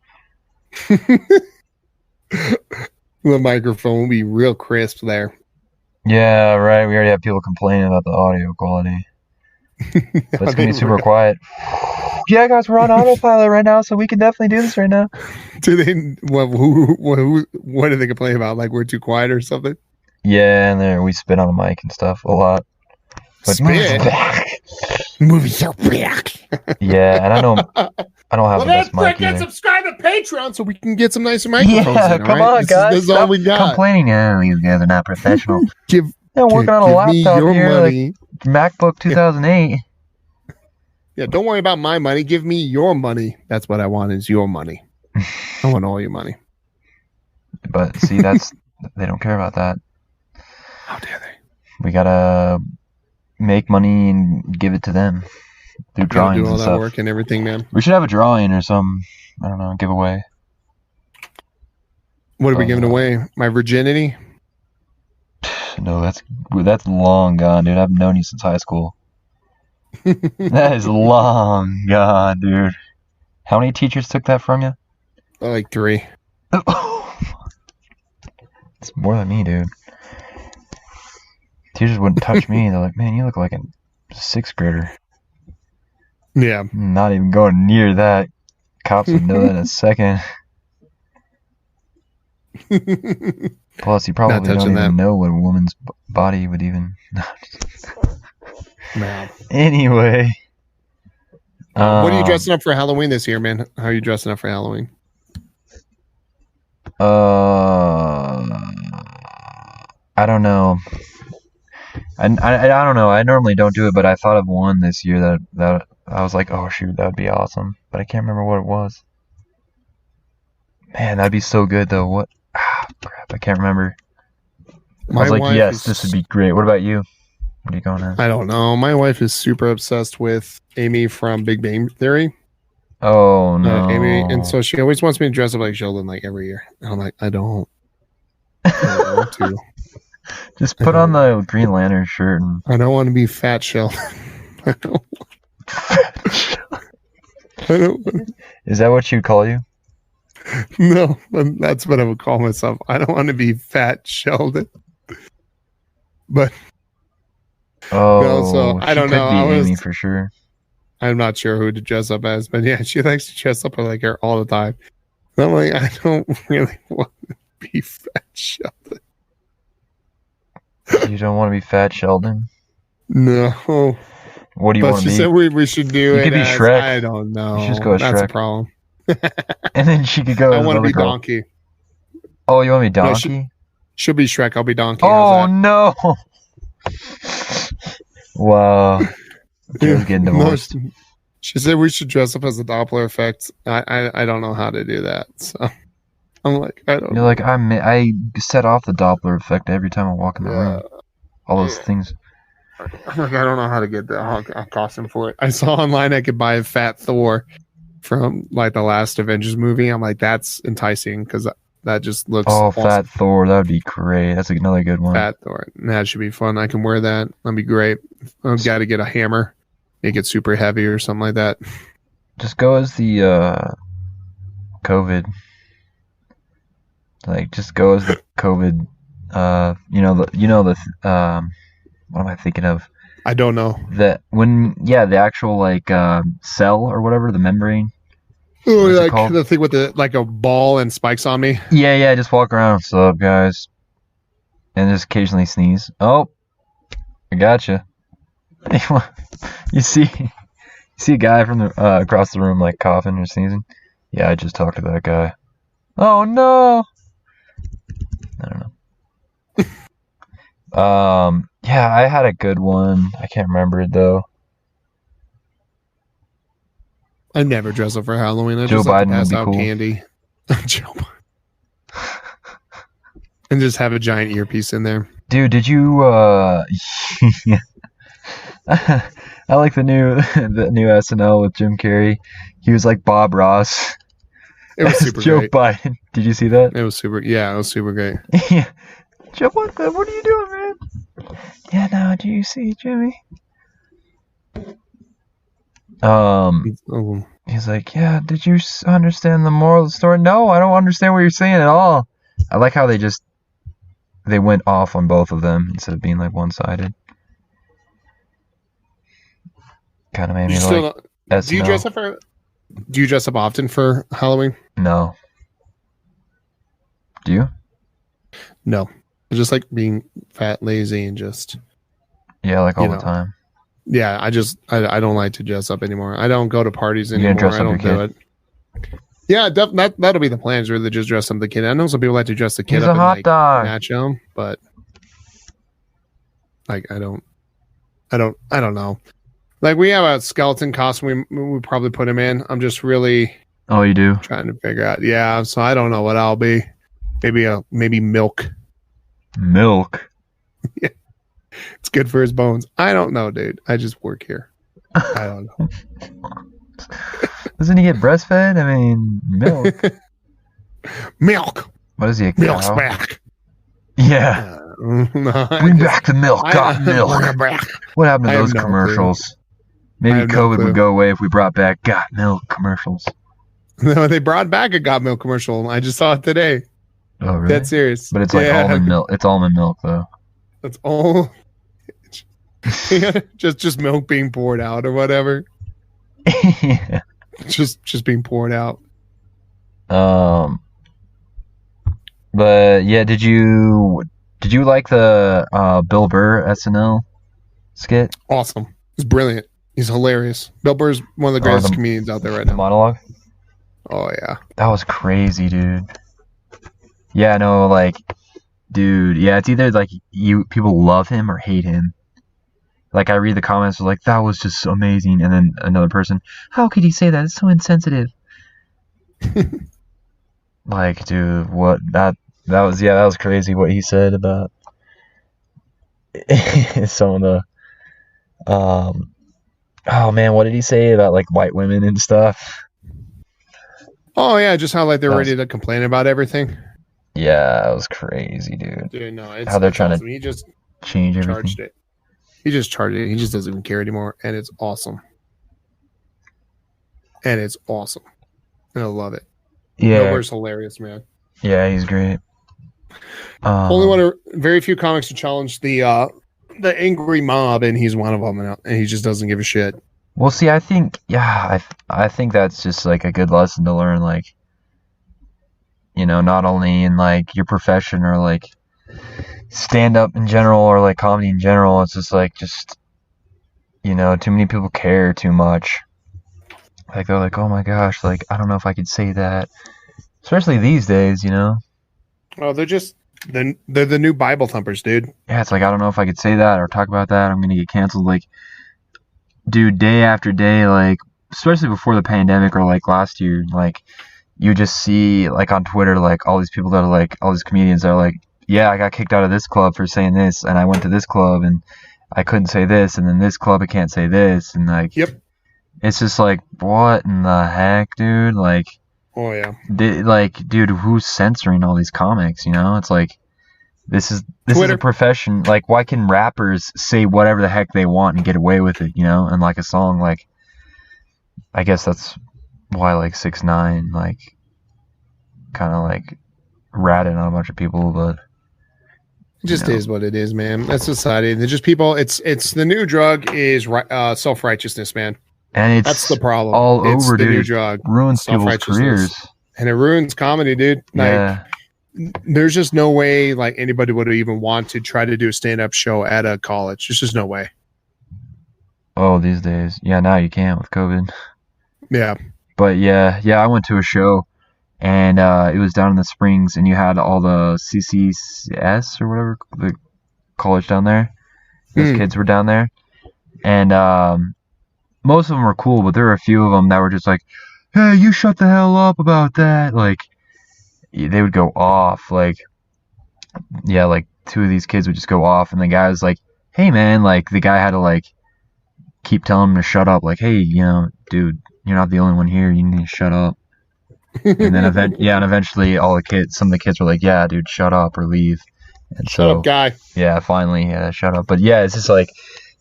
The microphone will be real crisp there. Yeah, right. We already have people complaining about the audio quality. But it's going to be super quiet. Yeah, guys, we're on autopilot right now, so we can definitely do this right now. Do they? What do they complain about? Like we're too quiet or something? Yeah, and we spit on the mic and stuff a lot. But spit? Move your back. Yeah, and I don't have the best mic either. Subscribe to Patreon so we can get some nicer microphones. Yeah, come on, guys. This is all we got. Complaining, these guys are not professional. Working on a laptop here, like MacBook 2008. Yeah, don't worry about my money. Give me your money. That's what I want is your money. I want all your money. But see, they don't care about that. How dare they? We gotta make money and give it to them through drawings do all and that stuff. Work and everything, man. We should have a drawing or some, I don't know, giveaway. What are we giving away? My virginity? No, that's long gone, dude. I've known you since high school. That is long gone, dude. How many teachers took that from you? Like 3. It's more than me, dude. Teachers wouldn't touch me. They're like, man, you look like an Sixth grader. Yeah. Not even going near that. Cops would know that in a second. Plus, you probably don't even know what a woman's body would even. Wow. Anyway. What are you dressing up for Halloween this year, man? How are you dressing up for Halloween? I don't know. I don't know. I normally don't do it, but I thought of one this year that I was like, oh shoot, that would be awesome. But I can't remember what it was. Man, that'd be so good though. What? Crap, I can't remember. I was like, yes, this would be great. What about you? What are you going at? I don't know. My wife is super obsessed with Amy from Big Bang Theory. Oh no, Amy, and so she always wants me to dress up like Sheldon like every year. And I'm like, I don't want to. Just put on the Green Lantern shirt. And... I don't want to be Fat Sheldon. I don't want... Is that what you'd call you? No, that's what I would call myself. I don't want to be Fat Sheldon. But so I don't know. Amy for sure. I'm not sure who to dress up as, but yeah, she likes to dress up like her all the time. And I'm like, I don't really want to be Fat Sheldon. You don't want to be Fat Sheldon? No. What do you want to be? She said we should do you it. Could be as, Shrek. I don't know. You just go as That's Shrek. a problem. And then she could go. I want to be girl. Donkey. Oh, you want to be Donkey? No, she'll be Shrek. I'll be Donkey. Oh no! Wow. Joe's getting divorced. No, she said we should dress up as the Doppler effect. I don't know how to do that. So I'm like, I don't. You're like, I set off the Doppler effect every time I walk in the room. All those things. I'm like, I don't know how to get the costume for it. I saw online I could buy a Fat Thor from like the last Avengers movie. I'm like, that's enticing because that just looks. Oh, awesome. Fat Thor, that would be great. That's another good one. Fat Thor, that should be fun. I can wear that. That'd be great. I've got to get a hammer, make it super heavy or something like that. Just go as the COVID. Like, just go as the COVID. What am I thinking of? I don't know. The actual like cell or whatever, the membrane. Oh, like the thing with the like a ball and spikes on me. Yeah. Just walk around. What's up, guys? And just occasionally sneeze. Oh, I gotcha. You see a guy from the across the room like coughing or sneezing. Yeah, I just talked to that guy. Oh no. I don't know. Yeah, I had a good one. I can't remember it though. I never dress up for Halloween. I Joe just like Biden to pass would be out cool. candy. Joe Biden. And just have a giant earpiece in there. Dude, did you I like the new SNL with Jim Carrey. He was like Bob Ross. It was super Joe great. Biden. Did you see that? It was super great. Yeah. Joe, what are you doing, man? Yeah, no, do you see Jimmy? He's like, yeah, did you understand the moral of the story? No, I don't understand what you're saying at all. I like how they went off on both of them instead of being like one-sided. Kind of made me like SNL. Do you dress up often for Halloween? No. Do you? No. I just like being fat, lazy, and just... Yeah, like all the time. Yeah, I don't like to dress up anymore. I don't go to parties anymore. I don't do it. Yeah, that'll be the plan, is really just dress up the kid. I know some people like to dress the kid up and like match him, but like I don't know. Like we have a skeleton costume we probably put him in. I'm just really you do? Trying to figure out. Yeah, so I don't know what I'll be. Maybe milk. Milk. Yeah. It's good for his bones. I don't know, dude. I just work here. I don't know. Doesn't he get breastfed? I mean, milk. Milk. What is he? Milk's back. Yeah. Bring back the milk. Got milk. What happened to those commercials? Maybe COVID would go away if we brought back Got Milk commercials. No, they brought back a Got Milk commercial. I just saw it today. Oh, really? That's serious. But it's like almond milk. It's almond milk, though. That's all. just milk being poured out or whatever. Yeah. Just being poured out. But yeah, did you like the Bill Burr SNL skit? Awesome. He's brilliant. He's hilarious. Bill Burr's one of the greatest comedians out there right The now. monologue? Oh yeah. That was crazy, dude. Yeah, no, like, dude, yeah, it's either like people love him or hate him. Like, I read the comments like, that was just amazing, and then another person, how could he say that? It's so insensitive. Like, dude, what that was crazy what he said about some of the oh man, what did he say about like white women and stuff? Oh yeah, just how like they're ready to complain about everything. Yeah, that was crazy, dude. Dude, no, it's how they're trying awesome. to He just change everything. charged it. He just charged it. He just doesn't even care anymore, and it's awesome. And it's awesome, and I love it. Yeah, Bill Burr's hilarious, man. Yeah, he's great. Only one of very few comics to challenge the angry mob, and he's one of them, and he just doesn't give a shit. Well, see, I think I think that's just like a good lesson to learn, like, you know, not only in like your profession or like stand up in general or like comedy in general. It's just like you know, too many people care too much. Like, they're like, oh my gosh, like, I don't know if I could say that, especially these days, you know. Oh, they're the new Bible thumpers, dude. Yeah, it's like, I don't know if I could say that or talk about that. I'm gonna get canceled. Like, dude, day after day, like, especially before the pandemic or like last year, like, you just see like on Twitter, like, all these people that are like, all these comedians that are like, yeah, I got kicked out of this club for saying this, and I went to this club and I couldn't say this, and then this club I can't say this, and like, yep. It's just like, what in the heck, dude? Like, oh yeah, dude, who's censoring all these comics? You know, it's like, this is a profession. Like, why can rappers say whatever the heck they want and get away with it? You know, and like a song, like, I guess that's why like 6ix9ine like kind of like ratted on a bunch of people, but it just is what it is, man. That's society. They're just people. It's the new drug is self-righteousness, man. And that's the problem. All it's over, the dude. New drug. Ruins people's careers, and it ruins comedy, dude. Like, yeah. There's just no way like anybody would even want to try to do a stand-up show at a college. There's just no way. Oh, these days, yeah. Now you can't with COVID. Yeah. But yeah, I went to a show, and it was down in the Springs, and you had all the CCS or whatever, the college down there. Those kids were down there, and most of them were cool, but there were a few of them that were just like, hey, you shut the hell up about that. Like, they would go off. Like, yeah, like 2 of these kids would just go off, and the guy was like, hey, man, like, the guy had to, like, keep telling him to shut up. Like, hey, you know, dude, you're not the only one here. You need to shut up. And then eventually some of the kids were like, yeah, dude, shut up or leave. And shut up, guy. Yeah, finally, yeah, shut up. But yeah, it's just like,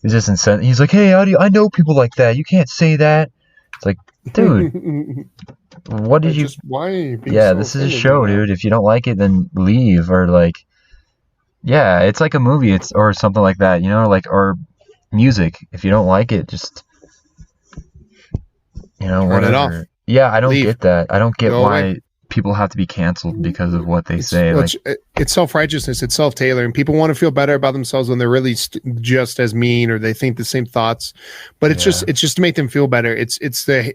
it's just insane. He's like, hey, I know people like that. You can't say that. It's like, dude, what did you? Why? Yeah, so this is a show, dude. If you don't like it, then leave. Or like, yeah, it's like a movie. Or something like that, you know, like, or music. If you don't like it, just, you know, turn it off. Yeah, I don't leave. Get that. I don't get Go why away. People have to be canceled because of what they say. It's self-righteousness. It's self-tailoring. People want to feel better about themselves when they're really just as mean, or they think the same thoughts. But it's just to make them feel better.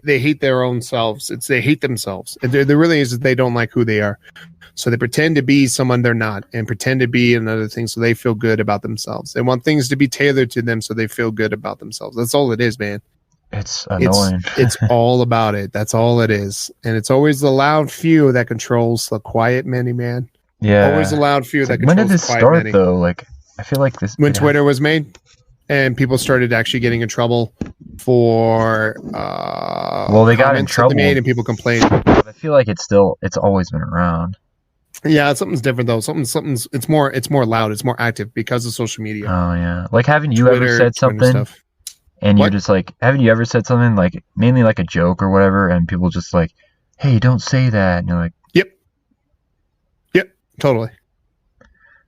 They hate their own selves. They hate themselves. There really is that they don't like who they are. So they pretend to be someone they're not, and pretend to be another thing so they feel good about themselves. They want things to be tailored to them so they feel good about themselves. That's all it is, man. It's annoying. It's all about it. That's all it is. And it's always the loud few that controls the quiet many, man. Yeah. Always the loud few that controls when did this the quiet start, many. though? Like, I feel like this... When Twitter was made and people started actually getting in trouble for... well, they got in trouble. They made and people complained. I feel like it's always been around. Yeah, something's different, though. Something's... It's more loud. It's more active because of social media. Oh, yeah. Like, haven't you ever said something... And you're just like, haven't you ever said something like, mainly like a joke or whatever, and people just like, hey, don't say that. And you're like, yep, totally.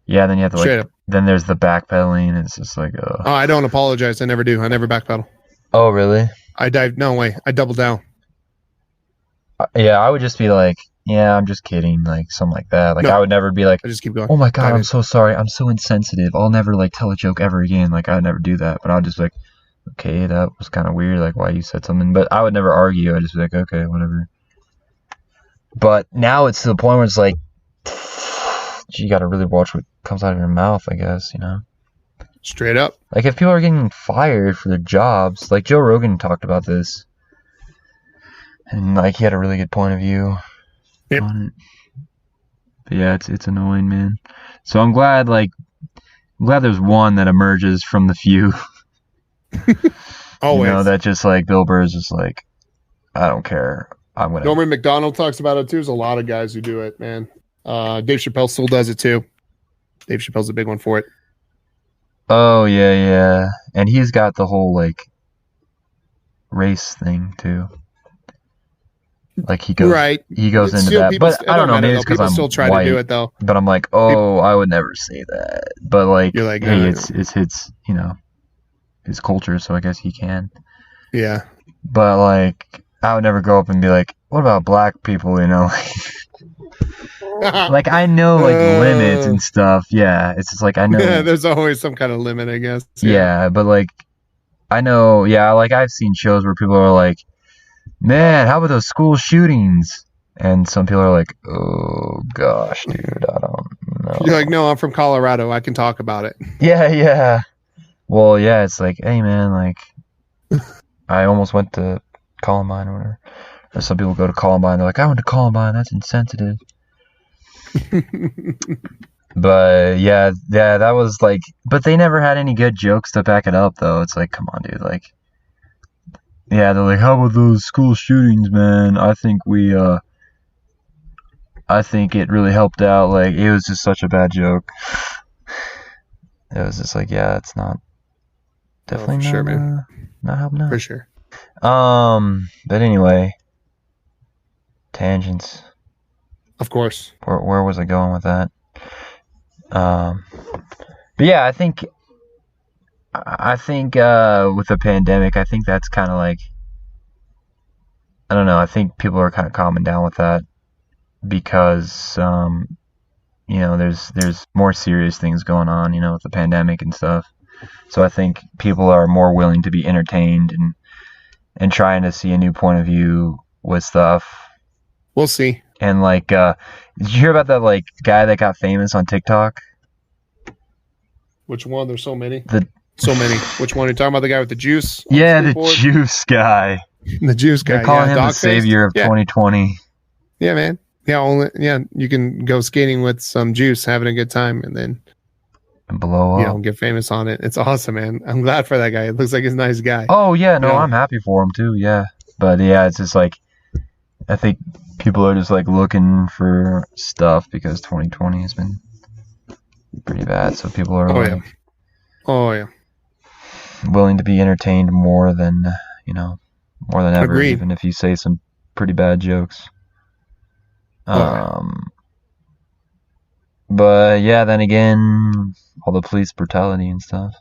Yeah, then you have to Straight like. up. Then there's the backpedaling. It's just like. Oh, I don't apologize. I never do. I never backpedal. Oh really? I dive. No way. I double down. Yeah, I would just be like, yeah, I'm just kidding, like something like that. Like No. I would never be like, I just keep going. oh my god, Dive I'm in. so sorry, I'm so insensitive. I'll never like tell a joke ever again. Like I would never do that. But I would just be like, okay, that was kind of weird. Like why you said something. But I would never argue. I'd just be like, okay, whatever. But now it's to the point where it's like, you got to really watch what comes out of your mouth, I guess, you know? Straight up. Like, if people are getting fired for their jobs, like Joe Rogan talked about this, and, like, he had a really good point of view on it. But, yeah, it's annoying, man. So I'm glad there's one that emerges from the few. Always. You know, that just, like, Bill Burr is just like, I don't care. I'm going to... Norman McDonald talks about it, too. There's a lot of guys who do it, man. Dave Chappelle still does it, too. Dave Chappelle's a big one for it. Oh, yeah. And he's got the whole, like, race thing, too. Like, he goes into that. But I don't know, maybe it's because I'm still try white, to do it, though. But I'm like, I would never say that. But, like, you're like, hey, it's his, you know, his culture, so I guess he can. Yeah. But, like, I would never go up and be like, what about black people, you know? Like, I know, like, limits and stuff. Yeah, it's just like, I know. Yeah, there's always some kind of limit, I guess. Yeah, but, like, I know, like, I've seen shows where people are like, man, how about those school shootings? And some people are like, oh, gosh, dude, I don't know. You're like, no, I'm from Colorado. I can talk about it. Yeah. Well, yeah, it's like, hey, man, like, I almost went to Columbine or whatever. Or some people go to Columbine, they're like, I went to Columbine, that's insensitive. But yeah, that was like, but they never had any good jokes to back it up, though. It's like, come on, dude, like, yeah, they're like, how about those school shootings, man? I think it really helped out. Like, it was just such a bad joke. It was just like, yeah, it's not definitely not, sure, man. Not helping out. For sure. But anyway, tangents. Of course. Where was I going with that? But yeah, I think with the pandemic, I think that's kind of like, I don't know, I think people are kind of calming down with that because, you know, there's more serious things going on, you know, with the pandemic and stuff. So I think people are more willing to be entertained and trying to see a new point of view with stuff. We'll see. And like, did you hear about that like guy that got famous on TikTok? Which one? There's so many. So many. Which one? Are you talking about the guy with the juice? Yeah, the juice guy. The juice guy. They're calling him the savior of 2020. Yeah, man. Yeah, you can go skating with some juice, having a good time, and then blow up. You know, get famous on it. It's awesome, man. I'm glad for that guy. It looks like he's a nice guy. Oh yeah, no, I'm happy for him too. Yeah, but yeah, it's just like, I think people are just like looking for stuff because 2020 has been pretty bad. So people are willing to be entertained more than ever. Agreed. Even if you say some pretty bad jokes. But yeah, then again, all the police brutality and stuff.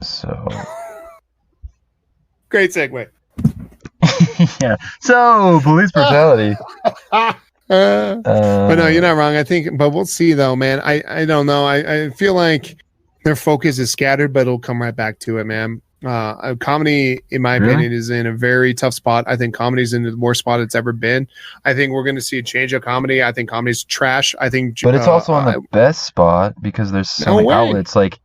So great segue. Yeah. So police brutality. But no, you're not wrong. I think, but we'll see though, man. I don't know. I feel like their focus is scattered, but it'll come right back to it, man. Comedy, in my opinion, is in a very tough spot. I think comedy's in the worst spot it's ever been. I think we're going to see a change of comedy. I think comedy's trash. I think, but it's also on the best spot because there's so many outlets. Like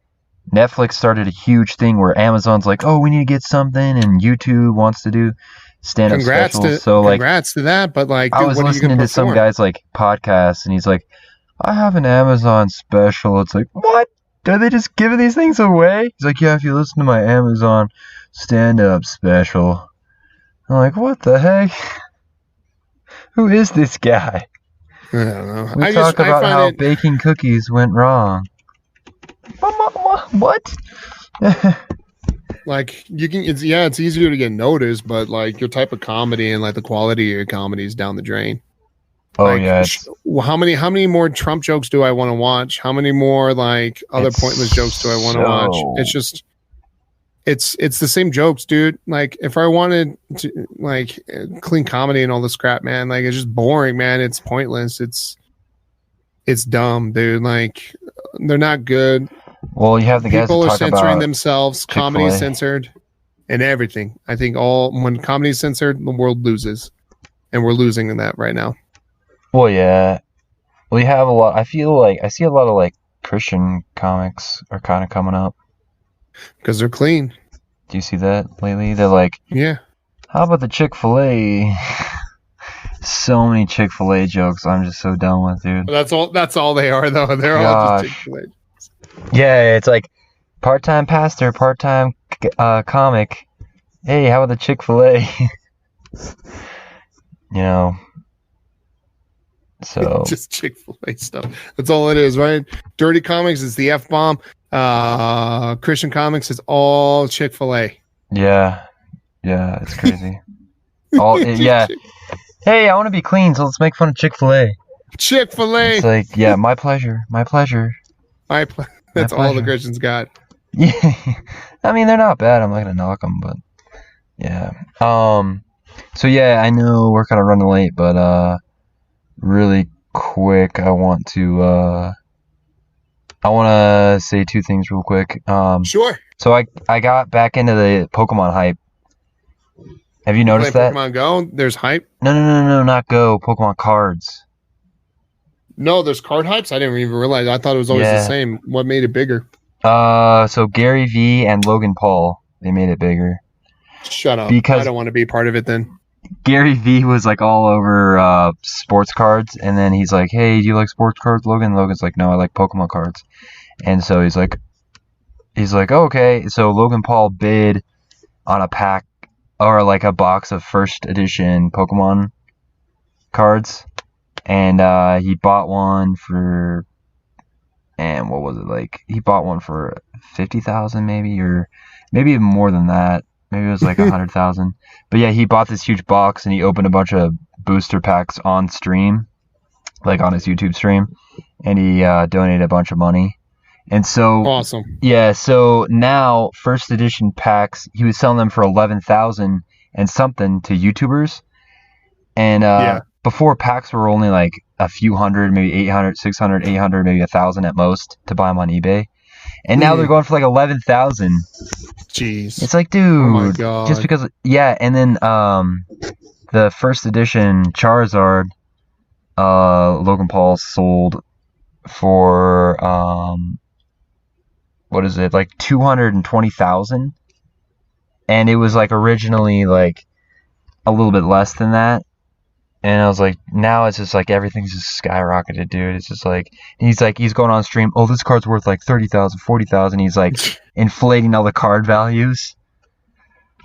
Netflix started a huge thing where Amazon's like, oh, we need to get something, and YouTube wants to do stand-up specials. So like, congrats to that. But like, I was listening to some guy's like podcast, and he's like, I have an Amazon special. It's like, what? Are they just giving these things away? He's like, yeah, if you listen to my Amazon stand-up special. I'm like, what the heck? Who is this guy? I don't know. We talk about how baking cookies went wrong. What? Like, you can, it's easier to get noticed, but like your type of comedy and like the quality of your comedy is down the drain. Oh like, yeah. how many more Trump jokes do I want to watch? How many more like other pointless jokes do I want to watch? It's just it's the same jokes, dude. Like if I wanted to like clean comedy and all this crap, man, like it's just boring, man. It's pointless. It's dumb, dude. Like they're not good. Well, you have the guys people that are talk censoring about themselves. Chick-fil-A. Comedy is censored, and everything. I think when comedy is censored, the world loses, and we're losing in that right now. Well, yeah. Well, you have a lot. I feel like I see a lot of like Christian comics are kind of coming up. Because they're clean. Do you see that lately? They're like, yeah. How about the Chick-fil-A? So many Chick-fil-A jokes. I'm just so done with, dude. That's all they are, though. They're all just Chick-fil-A. Yeah, it's like part-time pastor, part-time comic. Hey, how about the Chick-fil-A? You know. So just Chick-fil-A stuff. That's all it is, right? Dirty comics is the F-bomb. Christian comics is all Chick-fil-A. Yeah, it's crazy. Yeah. Hey, I want to be clean, so let's make fun of Chick-fil-A. Chick-fil-A. It's like, yeah, my pleasure. That's all the Christians got. Yeah, I mean they're not bad. I'm not gonna knock them, but yeah. So yeah, I know we're kind of running late, but really quick, I want to say two things real quick. Sure. So I got back into the Pokemon hype. Have you noticed that? Pokemon Go, there's hype? No, not Go. Pokemon cards. No, there's card hypes? I didn't even realize. I thought it was always the same. What made it bigger? So Gary V and Logan Paul, they made it bigger. Shut up. Because I don't want to be part of it then. Gary V was like all over sports cards, and then he's like, hey, do you like sports cards, Logan? Logan's like, no, I like Pokemon cards. And so he's like, oh, okay. So Logan Paul bid on a pack or like a box of first edition Pokemon cards, and he bought one for, and what was it, like he bought one for 50,000 maybe, or maybe even more than that. Maybe it was like 100,000. But yeah, he bought this huge box and he opened a bunch of booster packs on stream, like on his YouTube stream, and he donated a bunch of money. And so awesome. Yeah, so now first edition packs, he was selling them for 11,000 and something to YouTubers. And before, packs were only like a few hundred, maybe 800, 600, 800, maybe 1,000 at most to buy them on eBay. And now they're going for like 11,000. Jeez. It's like, dude, oh my God. Just because, yeah. And then the first edition Charizard, Logan Paul sold for what is it, like 220,000, and it was like originally like a little bit less than that. And I was like, now it's just like everything's just skyrocketed, dude. It's just like he's going on stream, oh, this card's worth like 30,000, 40,000. He's like inflating all the card values.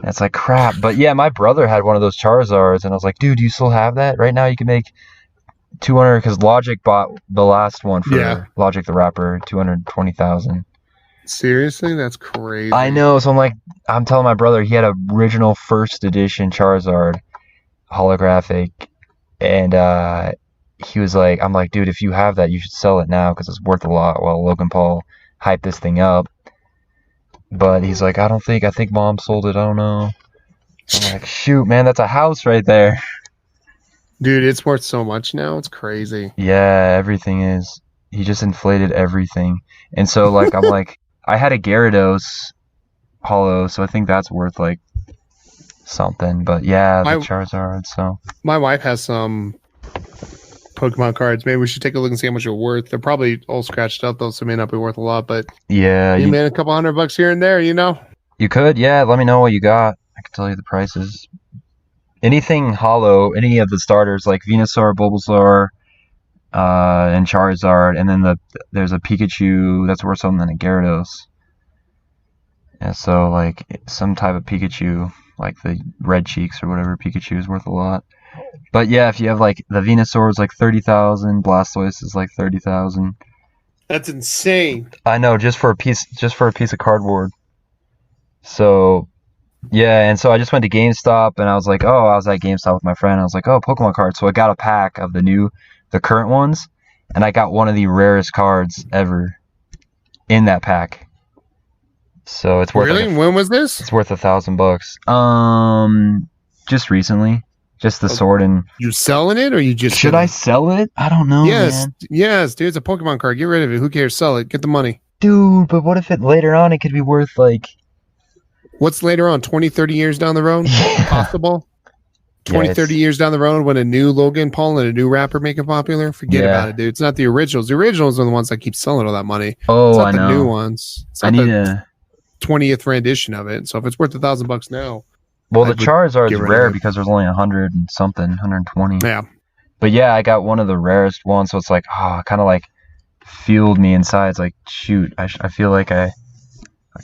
That's like crap. But yeah, my brother had one of those Charizards, and I was like, dude, do you still have that? Right now you can make 200, because Logic bought the last one for Logic the Rapper, 220,000. Seriously? That's crazy. I know. So I'm telling my brother, he had a original first edition Charizard holographic, and he was like, I'm like, dude, if you have that, you should sell it now because it's worth a lot while Logan Paul hyped this thing up. But he's like, I think mom sold it, I don't know. I'm like, shoot, man, that's a house right there. Dude, it's worth so much now. It's crazy. Yeah, everything is. He just inflated everything. And so like I'm like, I had a Gyarados holo, so I think that's worth like something. But yeah, the Charizard. So my wife has some Pokemon cards. Maybe we should take a look and see how much they're worth. They're probably all scratched up though, so it may not be worth a lot. But yeah, you made a couple $100 here and there, you know. You could, yeah. Let me know what you got. I can tell you the prices. Anything holo, any of the starters like Venusaur, Bulbasaur, and Charizard, and then there's a Pikachu that's worth something than a Gyarados. Yeah, so like some type of Pikachu, like the red cheeks or whatever Pikachu is worth a lot. But yeah, if you have like the Venusaur is like 30,000, Blastoise is like 30,000. That's insane. I know, just for a piece of cardboard. So yeah, and so I just went to GameStop, and I was like, I was at GameStop with my friend. I was like, oh, Pokemon cards. So I got a pack of the new the current ones, and I got one of the rarest cards ever in that pack. So it's worth really. When was this? It's worth $1,000. Just recently, just the sword and. You selling it or you just? Should I sell it? I don't know. Yes, man. yes, dude. It's a Pokemon card. Get rid of it. Who cares? Sell it. Get the money. Dude, but what if it later on it could be worth like. What's later on? 20, 30 years down the road? Yeah. Possible? 20, 30 years down the road when a new Logan Paul and a new rapper make it popular? Forget about it, dude. It's not the originals. The originals are the ones that keep selling all that money. Oh, it's not I the know. new ones. It's not the 20th rendition of it. So if it's worth $1,000 now. Well, the Charizard's rare because there's only 100 and something, 120. Yeah. But yeah, I got one of the rarest ones, so it's like, kind of like fueled me inside. It's like, shoot, I feel like I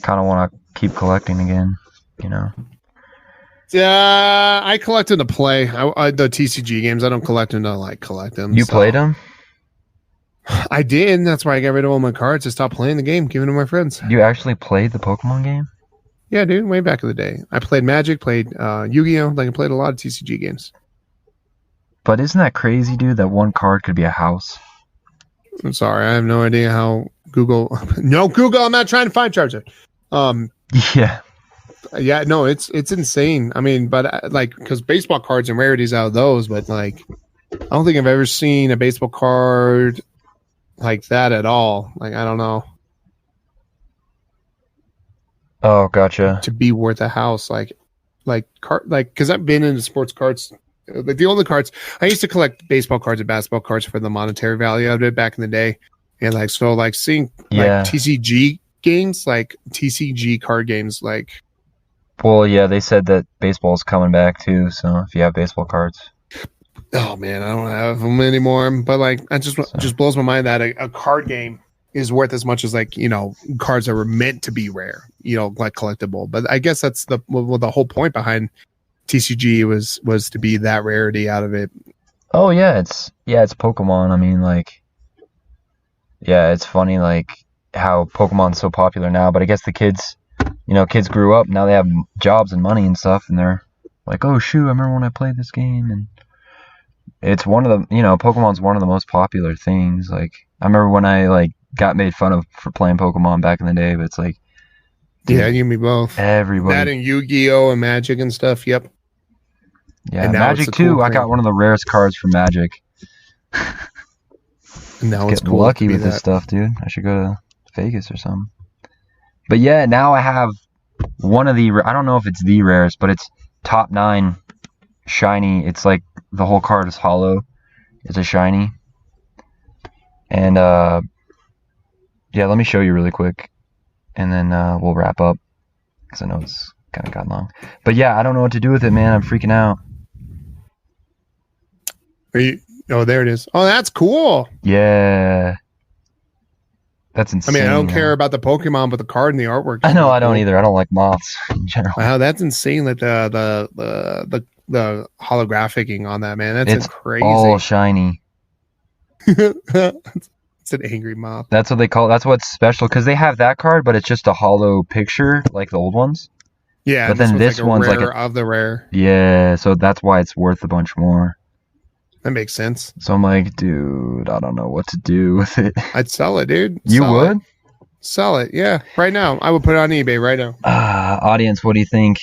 kind of want to keep collecting again, you know? Yeah, I collected to play. The TCG games, I don't collect them to like collect them. You played them? I did. That's why I got rid of all my cards. I stopped playing the game, giving them to my friends. You actually played the Pokemon game? Yeah, dude, way back in the day. I played Magic, played Yu-Gi-Oh! Like I played a lot of TCG games. But isn't that crazy, dude, that one card could be a house? I'm sorry, I have no idea how Google... No, Google, I'm not trying to find Charizard. Yeah. Yeah, no, it's insane. I mean, but like, because baseball cards and rarities out of those, but like, I don't think I've ever seen a baseball card like that at all. Like, I don't know. Oh, gotcha. To be worth a house, because I've been into sports cards. Like the older cards, I used to collect baseball cards and basketball cards for the monetary value of it back in the day, and like so, like seeing like TCG games, like TCG card games, like. Well, yeah, they said that baseball's coming back too. So if you have baseball cards. Oh man, I don't have them anymore. But like, it just blows my mind that a card game is worth as much as like, you know, cards that were meant to be rare, you know, like collectible. But I guess that's the whole point behind TCG was to be that rarity out of it. Oh yeah, it's Pokemon. I mean, like, yeah, it's funny like how Pokemon's so popular now. But I guess the kids grew up, now they have jobs and money and stuff, and they're like, oh shoot, I remember when I played this game. And it's one of the, Pokemon's one of the most popular things. Like, I remember when I like got made fun of for playing Pokemon back in the day, but it's like, dude, yeah, you and me both. Everybody. That and Yu-Gi-Oh! And Magic and stuff, yep. Yeah, and Magic too. Cool I got one of the rarest cards for Magic. Now it's cool lucky with this stuff, dude. I should go to Vegas or something. But yeah, now I have one of the, I don't know if it's the rarest, but it's top 9 shiny. It's like the whole card is hollow. It's a shiny. And yeah, let me show you really quick. And then we'll wrap up. Because I know it's kind of gotten long. But yeah, I don't know what to do with it, man. I'm freaking out. Oh, there it is. Oh, that's cool. Yeah. That's insane. I mean, I don't care about the Pokemon, but the card and the artwork. I know, I don't either. I don't like moths in general. Wow, that's insane. Like the holographicing on that, man. That's crazy. All shiny. It's an angry moth. That's what they call it. That's what's special because they have that card, but it's just a hollow picture like the old ones. Yeah, but then this one's like of the rare. Yeah, so that's why it's worth a bunch more. That makes sense. So I'm like, dude, I don't know what to do with it. I'd sell it, dude. You would? Sell it, yeah. Right now. I would put it on eBay right now. Audience, what do you think?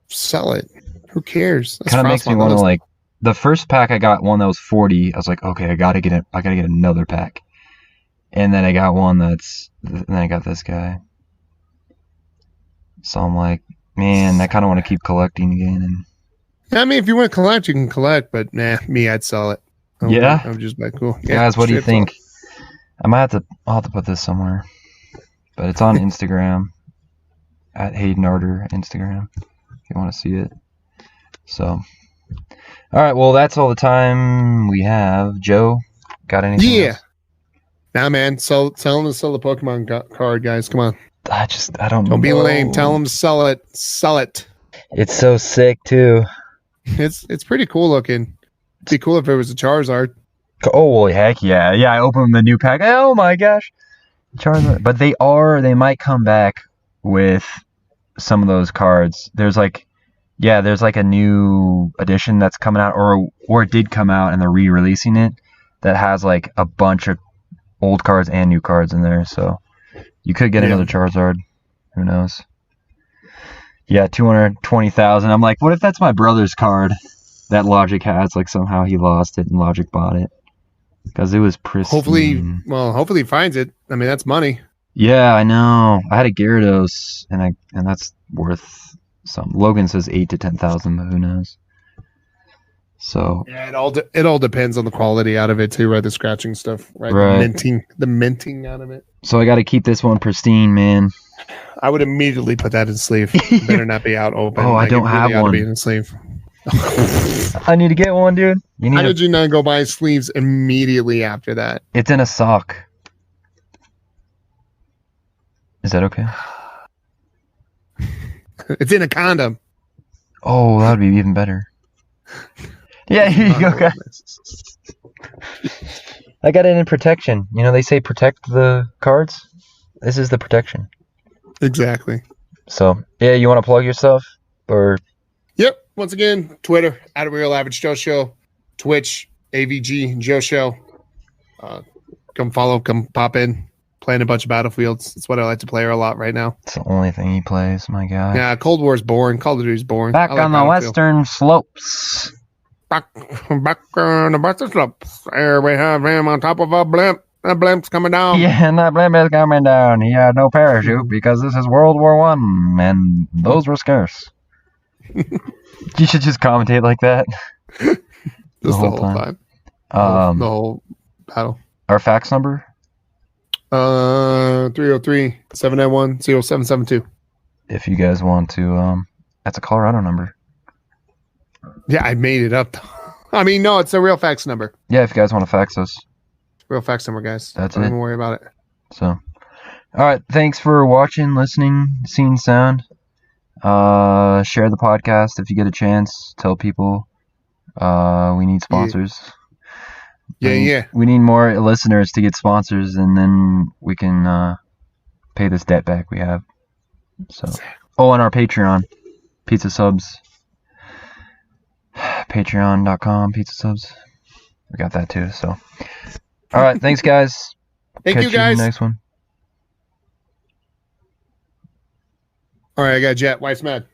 Sell it. Who cares? Kind of makes me want to like. The first pack I got one that was 40. I was like, okay, I gotta get another pack. And then I got one then I got this guy. So I'm like, man, I kind of want to keep collecting again. And I mean, if you want to collect, you can collect, but me, I'd sell it. I'm just like, cool. Yeah, guys, what do you think? I'll have to put this somewhere, but it's on Instagram at Hayden Arter Instagram if you want to see it. So, all right, well, that's all the time we have. Joe, got anything else? Nah, man. Tell them to sell the Pokemon card, guys. Come on. I don't. Don't be lame. Tell them to sell it. Sell it. It's so sick too. It's pretty cool looking. It'd be cool if it was a Charizard. Oh, well, heck yeah. Yeah, I opened the new pack. Oh my gosh. Charizard. But they might come back with some of those cards. There's like a new edition that's coming out or it did come out and they're re-releasing it. that has like a bunch of old cards and new cards in there. So you could get another Charizard. Who knows? Yeah, 220,000. I'm like, what if that's my brother's card that Logic has? Like somehow he lost it and Logic bought it because it was pristine. Hopefully he finds it. I mean, that's money. Yeah, I know. I had a Gyarados, and that's worth some. Logan says 8 to 10,000, but who knows? So yeah, it all depends on the quality out of it too, right? The scratching stuff, right? The minting out of it. So I got to keep this one pristine, man. I would immediately put that in sleeve. It better not be out open. Oh, I don't have one. Be in sleeve. I need to get one, dude. How did you not go buy sleeves immediately after that? It's in a sock. Is that okay? It's in a condom. Oh, that would be even better. Yeah, here you go, guys. I got it in protection. You know, they say protect the cards. This is the protection. Exactly. So, yeah, you want to plug yourself? Or? Yep. Once again, Twitter, @RealAverageJoe, Twitch, AVG Joe Show. Come follow, come pop in. Playing a bunch of Battlefields. It's what I like to play a lot right now. It's the only thing he plays, my guy. Yeah, Cold War's boring. Call of Duty's boring. Back on the western slopes. Back on the western slopes. There we have him on top of a blimp. That blimp's coming down. Yeah, and that blimp is coming down. He had no parachute because this is World War One, and those were scarce. You should just commentate like that. Just the whole time. The whole battle. Our fax number? 303-791-0772. If you guys want to, that's a Colorado number. Yeah, I made it up. I mean, no, it's a real fax number. Yeah, if you guys want to fax us. Real fax number, guys. That's Don't it. even worry about it. So, all right. Thanks for watching, listening, seeing sound. Share the podcast if you get a chance. Tell people. We need sponsors. Yeah. We need more listeners to get sponsors, and then we can pay this debt back we have. So, and our Patreon, pizza subs. Patreon.com, pizza subs. We got that too. So, all right. Thanks, guys. Thank you, guys. In the next one. All right, I got Jet. Wife's mad.